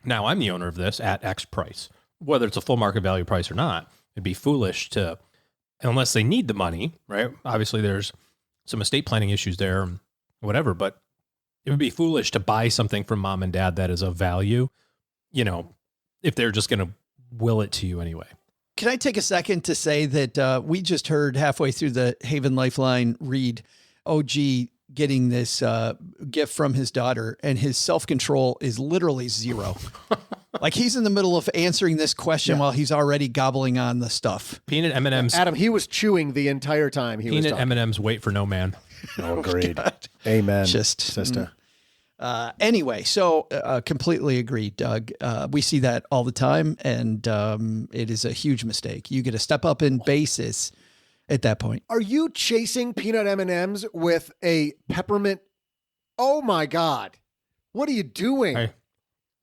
now I'm the owner of this at X price, whether it's a full market value price or not. It'd be foolish to, unless they need the money, right? Obviously there's some estate planning issues there, whatever, but it would be foolish to buy something from mom and dad that is of value, if they're just going to will it to you anyway. Can I take a second to say that we just heard halfway through the Haven Lifeline read OG getting this gift from his daughter, and his self-control is literally 0. Like he's in the middle of answering this question while he's already gobbling on the stuff. Peanut M&Ms. Adam, he was chewing the entire time he was talking. Peanut M&Ms wait for no man. Oh, agreed. Amen. Just sister. Anyway, so completely agreed, Doug. We see that all the time, and it is a huge mistake. You get a step up in basis at that point. Are you chasing peanut M&Ms with a peppermint? Oh my God. What are you doing? Hey,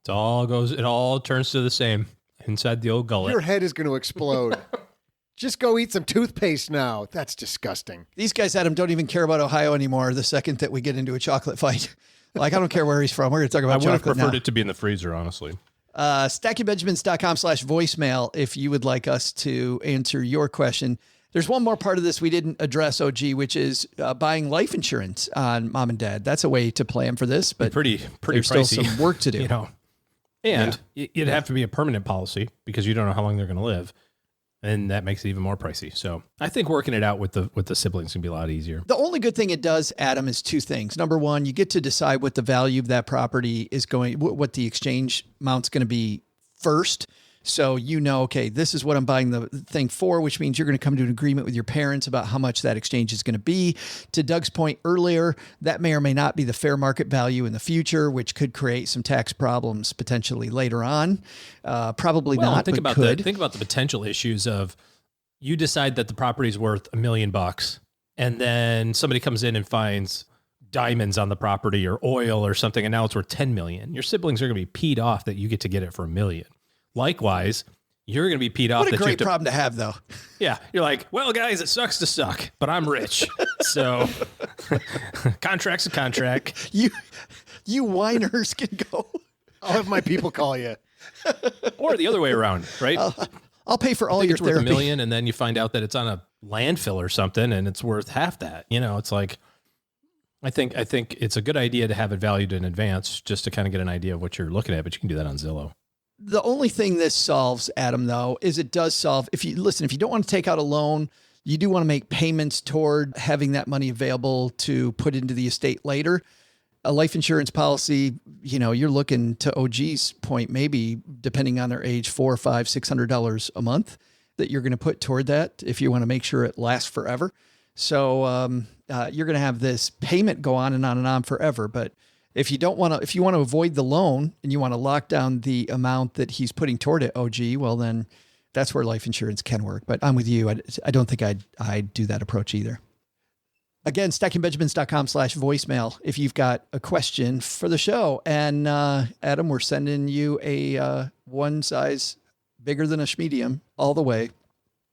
it all turns to the same inside the old gullet. Your head is going to explode. Just go eat some toothpaste now. That's disgusting. These guys, Adam, don't even care about Ohio anymore the second that we get into a chocolate fight. Like, I don't care where he's from. We're going to talk about chocolate now. I would have preferred it to be in the freezer, honestly. StackingBenjamins.com/voicemail if you would like us to answer your question. There's one more part of this we didn't address, OG, which is buying life insurance on mom and dad. That's a way to plan for this, but pretty there's pricey. Still some work to do. And it'd have to be a permanent policy because you don't know how long they're going to live. And that makes it even more pricey. So I think working it out with the siblings can be a lot easier. The only good thing it does, Adam, is 2 things. Number one, you get to decide what the value of that property is what the exchange amount's going to be first. So okay, this is what I'm buying the thing for, which means you're going to come to an agreement with your parents about how much that exchange is going to be. To Doug's point earlier, that may or may not be the fair market value in the future, which could create some tax problems potentially later on. Probably not, think but about could. Think about the potential issues of you decide that the property is worth $1 million, and then somebody comes in and finds diamonds on the property or oil or something, and now it's worth $10 million. Your siblings are going to be peed off that you get to get it for $1 million. Likewise, you're going to be peed off. What a great problem to have, though. Yeah. You're like, well, guys, it sucks to suck, but I'm rich. So contract's a contract. You whiners can go. I'll have my people call you. Or the other way around, right? I'll pay for all your it's worth therapy. $1 million, and then you find out that it's on a landfill or something, and it's worth half that. It's like, I think it's a good idea to have it valued in advance just to kind of get an idea of what you're looking at, but you can do that on Zillow. The only thing this solves, Adam, though, is it does solve, if you don't want to take out a loan, you do want to make payments toward having that money available to put into the estate later. A life insurance policy, you're looking, to OG's point, maybe depending on their age, $400, $500, $600 a month that you're going to put toward that if you want to make sure it lasts forever. So you're going to have this payment go on and on and on forever. But if you want to avoid the loan and you want to lock down the amount that he's putting toward it, OG, well, then that's where life insurance can work. But I'm with you. I don't think I'd do that approach either. Again, stackingbenjamins.com/voicemail if you've got a question for the show. And Adam, we're sending you a one size bigger than a medium all the way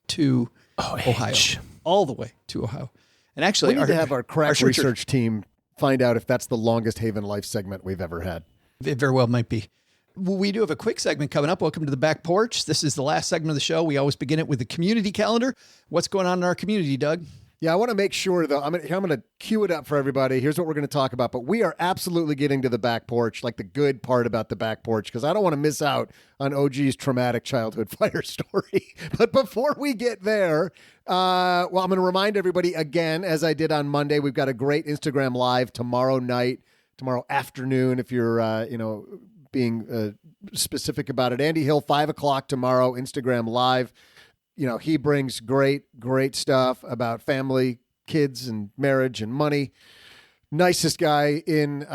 to Ohio. All the way to Ohio. And actually, we need to have our crack research team find out if that's the longest Haven Life segment we've ever had. It very well might be. We do have a quick segment coming up. Welcome to the back porch. This is the last segment of the show. We always begin it with the community calendar. What's going on in our community, Doug? Yeah, I want to make sure, though, I'm going to cue it up for everybody. Here's what we're going to talk about. But we are absolutely getting to the back porch, like the good part about the back porch, because I don't want to miss out on OG's traumatic childhood fire story. But before we get there, I'm going to remind everybody again, as I did on Monday, we've got a great Instagram Live tomorrow afternoon, if you're, being specific about it. Andy Hill, 5 o'clock tomorrow, Instagram Live. He brings great stuff about family, kids, and marriage and money. Nicest guy in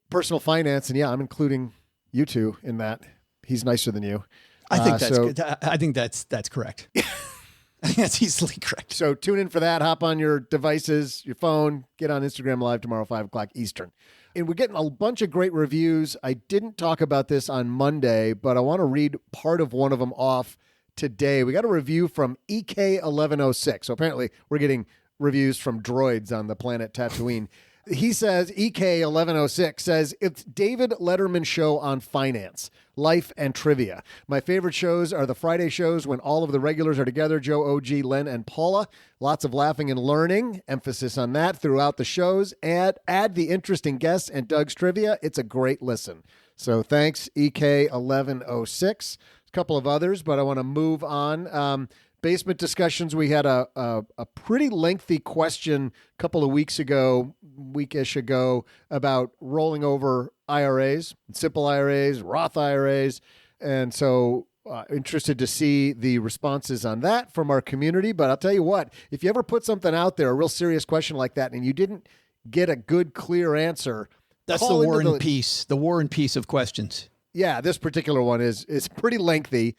personal finance. And yeah, I'm including you two in that. He's nicer than you. I think that's good. I think that's correct. I think that's easily correct. So tune in for that. Hop on your devices, your phone, get on Instagram Live tomorrow, 5 o'clock Eastern. And we're getting a bunch of great reviews. I didn't talk about this on Monday, but I want to read part of one of them off today. We got a review from EK1106. So apparently we're getting reviews from droids on the planet Tatooine. He says, EK1106 says, it's David Letterman show on finance, life, and trivia. My favorite shows are the Friday shows when all of the regulars are together, Joe, OG, Len, and Paula. Lots of laughing and learning. Emphasis on that throughout the shows. Add the interesting guests and Doug's trivia. It's a great listen. So thanks, EK1106. Couple of others, but I want to move on. Basement discussions. We had a pretty lengthy question a couple of weekish ago, about rolling over IRAs, simple IRAs, Roth IRAs. And so interested to see the responses on that from our community. But I'll tell you what, if you ever put something out there, a real serious question like that, and you didn't get a good, clear answer, that's the War and Peace. The War and Peace of questions. Yeah, this particular one is pretty lengthy.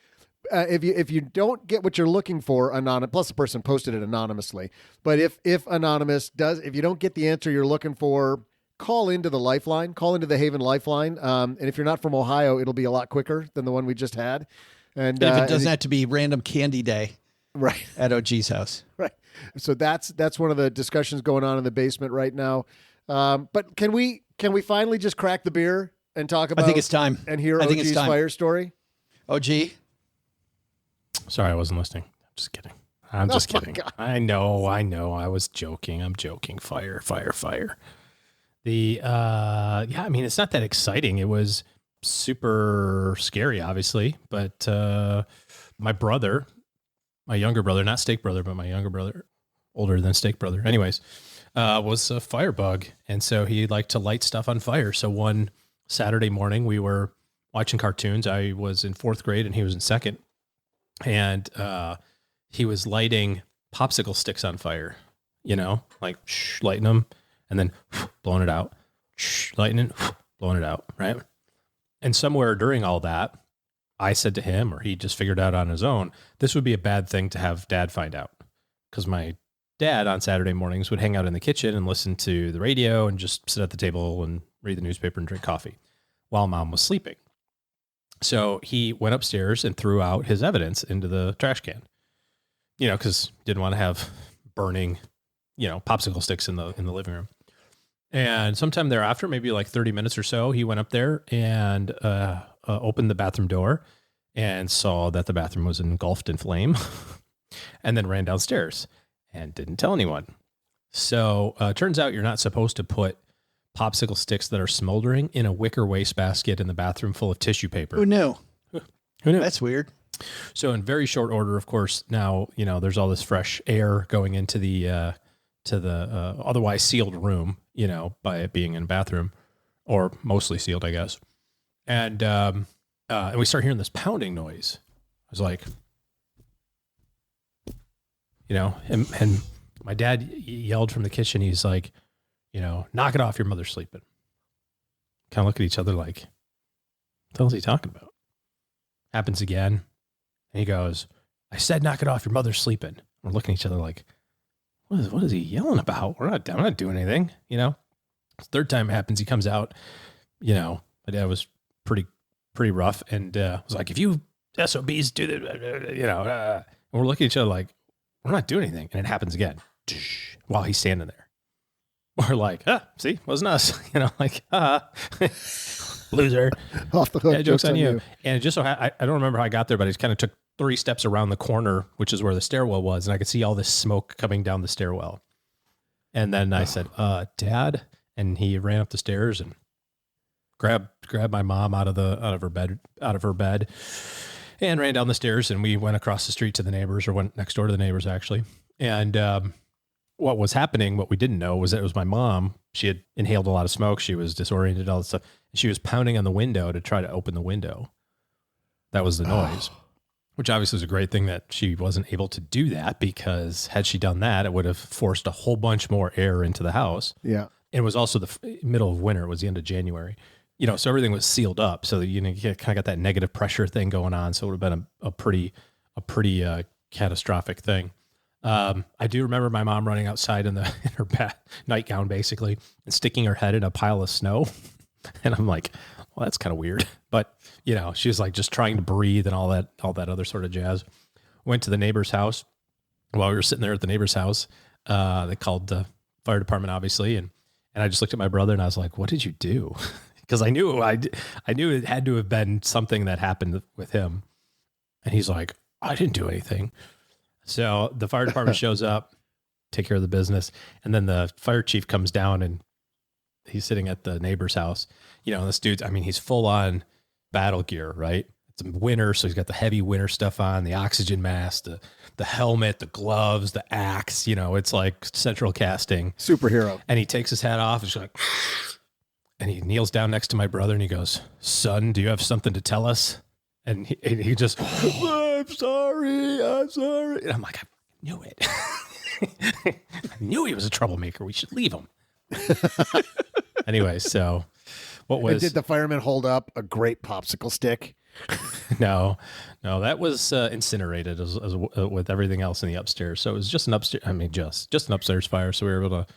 If you don't get what you're looking for, plus the person posted it anonymously. But if anonymous if you don't get the answer you're looking for, call into the Lifeline, call into the Haven Lifeline. And if you're not from Ohio, it'll be a lot quicker than the one we just had. And if it doesn't have to be random candy day, right, at OG's house, right. So that's one of the discussions going on in the basement right now. But can we finally just crack the beer and talk about? I think it's time. And hear OG's fire story. OG. Sorry, I wasn't listening. I'm just kidding. I'm just kidding. God. I know. I was joking. I'm joking. Fire. It's not that exciting. It was super scary, obviously. But my brother, my younger brother, not Steak Brother, but my younger brother, older than Steak Brother. Anyways, was a firebug. And so he liked to light stuff on fire. So one Saturday morning, we were watching cartoons. I was in 4th grade and he was in 2nd. And he was lighting popsicle sticks on fire, like lighting them and then blowing it out, lighting it, blowing it out, right? And somewhere during all that, I said to him, or he just figured out on his own, this would be a bad thing to have Dad find out. Because my dad on Saturday mornings would hang out in the kitchen and listen to the radio and just sit at the table and read the newspaper and drink coffee while Mom was sleeping. So he went upstairs and threw out his evidence into the trash can, because didn't want to have burning, popsicle sticks in the living room. And sometime thereafter, maybe like 30 minutes or so, he went up there and opened the bathroom door and saw that the bathroom was engulfed in flame and then ran downstairs and didn't tell anyone. So turns out you're not supposed to put popsicle sticks that are smoldering in a wicker wastebasket in the bathroom full of tissue paper. Who knew? Who knew? That's weird. So in very short order, of course, now, there's all this fresh air going into the otherwise sealed room, by it being in a bathroom, or mostly sealed, I guess. And we start hearing this pounding noise. I was like, and my dad yelled from the kitchen. He's like, knock it off, your mother's sleeping. Kind of look at each other like, what the hell is he talking about? Happens again. And he goes, I said, knock it off, your mother's sleeping. We're looking at each other like, what is he yelling about? I'm not doing anything, Third time it happens, he comes out, my dad was pretty rough and was like, if you SOBs do that, and we're looking at each other like, we're not doing anything. And it happens again while he's standing there. We're like, see, wasn't us, loser. Off the hook. Yeah, joke's on you. And it just so I don't remember how I got there, but I just kind of took 3 steps around the corner, which is where the stairwell was, and I could see all this smoke coming down the stairwell. And then I said, Dad, and he ran up the stairs and grabbed my mom out of her bed and ran down the stairs, and we went across the street to the neighbors, or went next door to the neighbors actually. And what was happening, what we didn't know, was that it was my mom. She had inhaled a lot of smoke. She was disoriented, all that stuff. And she was pounding on the window to try to open the window. That was the noise, which obviously was a great thing that she wasn't able to do that, because had she done that, it would have forced a whole bunch more air into the house. Yeah. And it was also the middle of winter. It was the end of January. So everything was sealed up. So, you kind of got that negative pressure thing going on. So it would have been a pretty catastrophic thing. I do remember my mom running outside in her nightgown, basically, and sticking her head in a pile of snow. And I'm like, well, that's kind of weird. But, she was like just trying to breathe and all that other sort of jazz. Went to the neighbor's house. While we were sitting there at the neighbor's house, they called the fire department, obviously. And I just looked at my brother and I was like, what did you do? Because I knew it had to have been something that happened with him. And he's like, I didn't do anything. So the fire department shows up, take care of the business. And then the fire chief comes down and he's sitting at the neighbor's house. This dude's, he's full on battle gear, right? It's winter. So he's got the heavy winter stuff on, the oxygen mask, the helmet, the gloves, the axe, it's like central casting. Superhero. And he takes his hat off and he's like, and he kneels down next to my brother and he goes, son, do you have something to tell us? And he just, I'm sorry. And I'm like, I knew it. I knew he was a troublemaker. We should leave him. Anyway, so And did the fireman hold up a great popsicle stick? No, that was incinerated as with everything else in the upstairs. So it was just an upstairs. Just an upstairs fire. So we were able to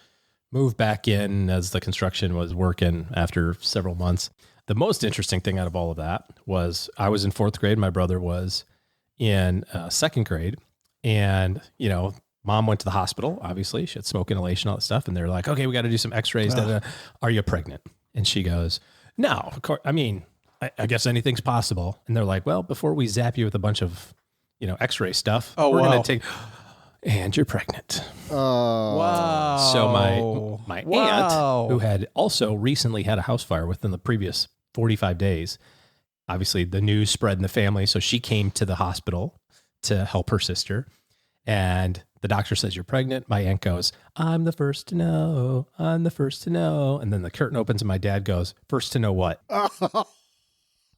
move back in as the construction was working after several months. The most interesting thing out of all of that was I was in 4th grade. My brother was in 2nd grade. And, mom went to the hospital, obviously. She had smoke inhalation, all that stuff. And they're like, okay, we got to do some x-rays. Are you pregnant? And she goes, no, of course. I guess anything's possible. And they're like, well, before we zap you with a bunch of, x-ray stuff, we're going to take... And you're pregnant. Oh, wow. So my aunt, who had also recently had a house fire within the previous 45 days, obviously the news spread in the family. So she came to the hospital to help her sister. And the doctor says, you're pregnant. My aunt goes, I'm the first to know. I'm the first to know. And then the curtain opens and my dad goes, first to know what?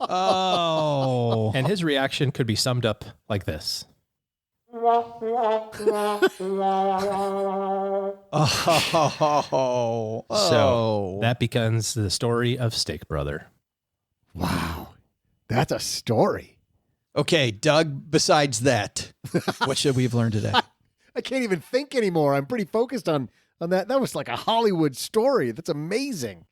Oh. And his reaction could be summed up like this. So that becomes the story of Steak Brother. Wow. That's a story. Okay, Doug, besides that, what should we have learned today? I can't even think anymore. I'm pretty focused on that. That was like a Hollywood story. That's amazing.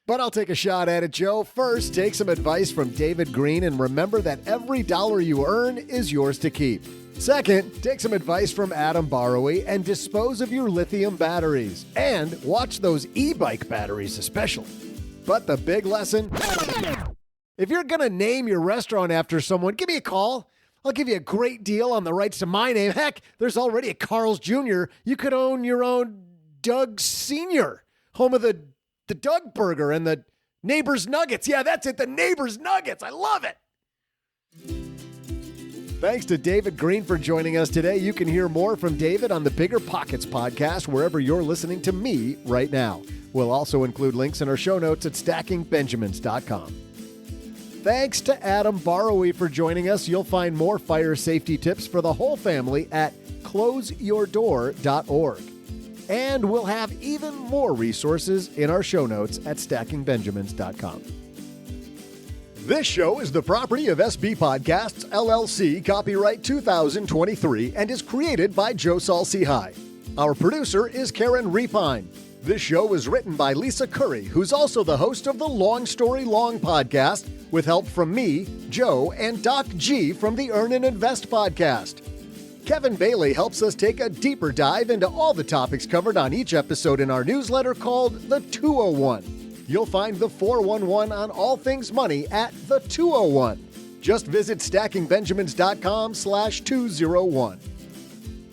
But I'll take a shot at it, Joe. First, take some advice from David Greene and remember that every dollar you earn is yours to keep. Second, take some advice from Adam Borrowy and dispose of your lithium batteries. And watch those e-bike batteries especially. But the big lesson, if you're going to name your restaurant after someone, give me a call. I'll give you a great deal on the rights to my name. Heck, there's already a Carl's Jr. You could own your own Doug Sr., home of the Doug Burger and the Neighbor's Nuggets. Yeah, that's it, the Neighbor's Nuggets. I love it. Thanks to David Greene for joining us today. You can hear more from David on the BiggerPockets podcast wherever you're listening to me right now. We'll also include links in our show notes at stackingbenjamins.com. Thanks to Adam Borrowy for joining us. You'll find more fire safety tips for the whole family at closeyourdoor.org. And we'll have even more resources in our show notes at stackingbenjamins.com. This show is the property of SB Podcasts, LLC, copyright 2023, and is created by Joe Saul-Sehy. Our producer is Karen Repine. This show was written by Lisa Curry, who's also the host of the Long Story Long podcast, with help from me, Joe, and Doc G from the Earn and Invest podcast. Kevin Bailey helps us take a deeper dive into all the topics covered on each episode in our newsletter called The 201. You'll find the 411 on all things money at The 201. Just visit stackingbenjamins.com/201.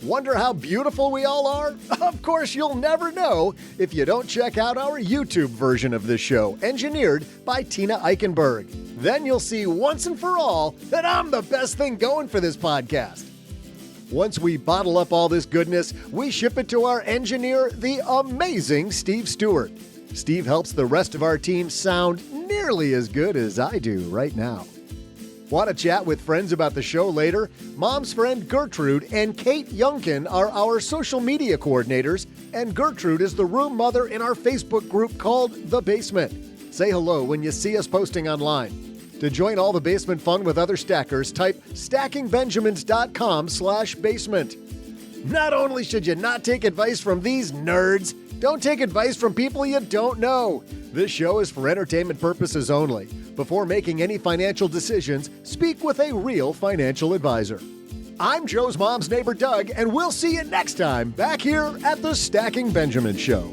Wonder how beautiful we all are? Of course, you'll never know if you don't check out our YouTube version of this show, engineered by Tina Eichenberg. Then you'll see once and for all that I'm the best thing going for this podcast. Once we bottle up all this goodness, we ship it to our engineer, the amazing Steve Stewart. Steve helps the rest of our team sound nearly as good as I do right now. Want to chat with friends about the show later? Mom's friend Gertrude and Kate Youngkin are our social media coordinators, and Gertrude is the room mother in our Facebook group called The Basement. Say hello when you see us posting online. To join all the basement fun with other stackers, type stackingbenjamins.com/basement. Not only should you not take advice from these nerds, don't take advice from people you don't know. This show is for entertainment purposes only. Before making any financial decisions, speak with a real financial advisor. I'm Joe's mom's neighbor, Doug, and we'll see you next time back here at the Stacking Benjamin Show.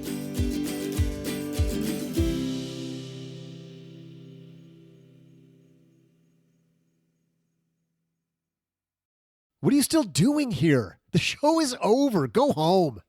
What are you still doing here? The show is over. Go home.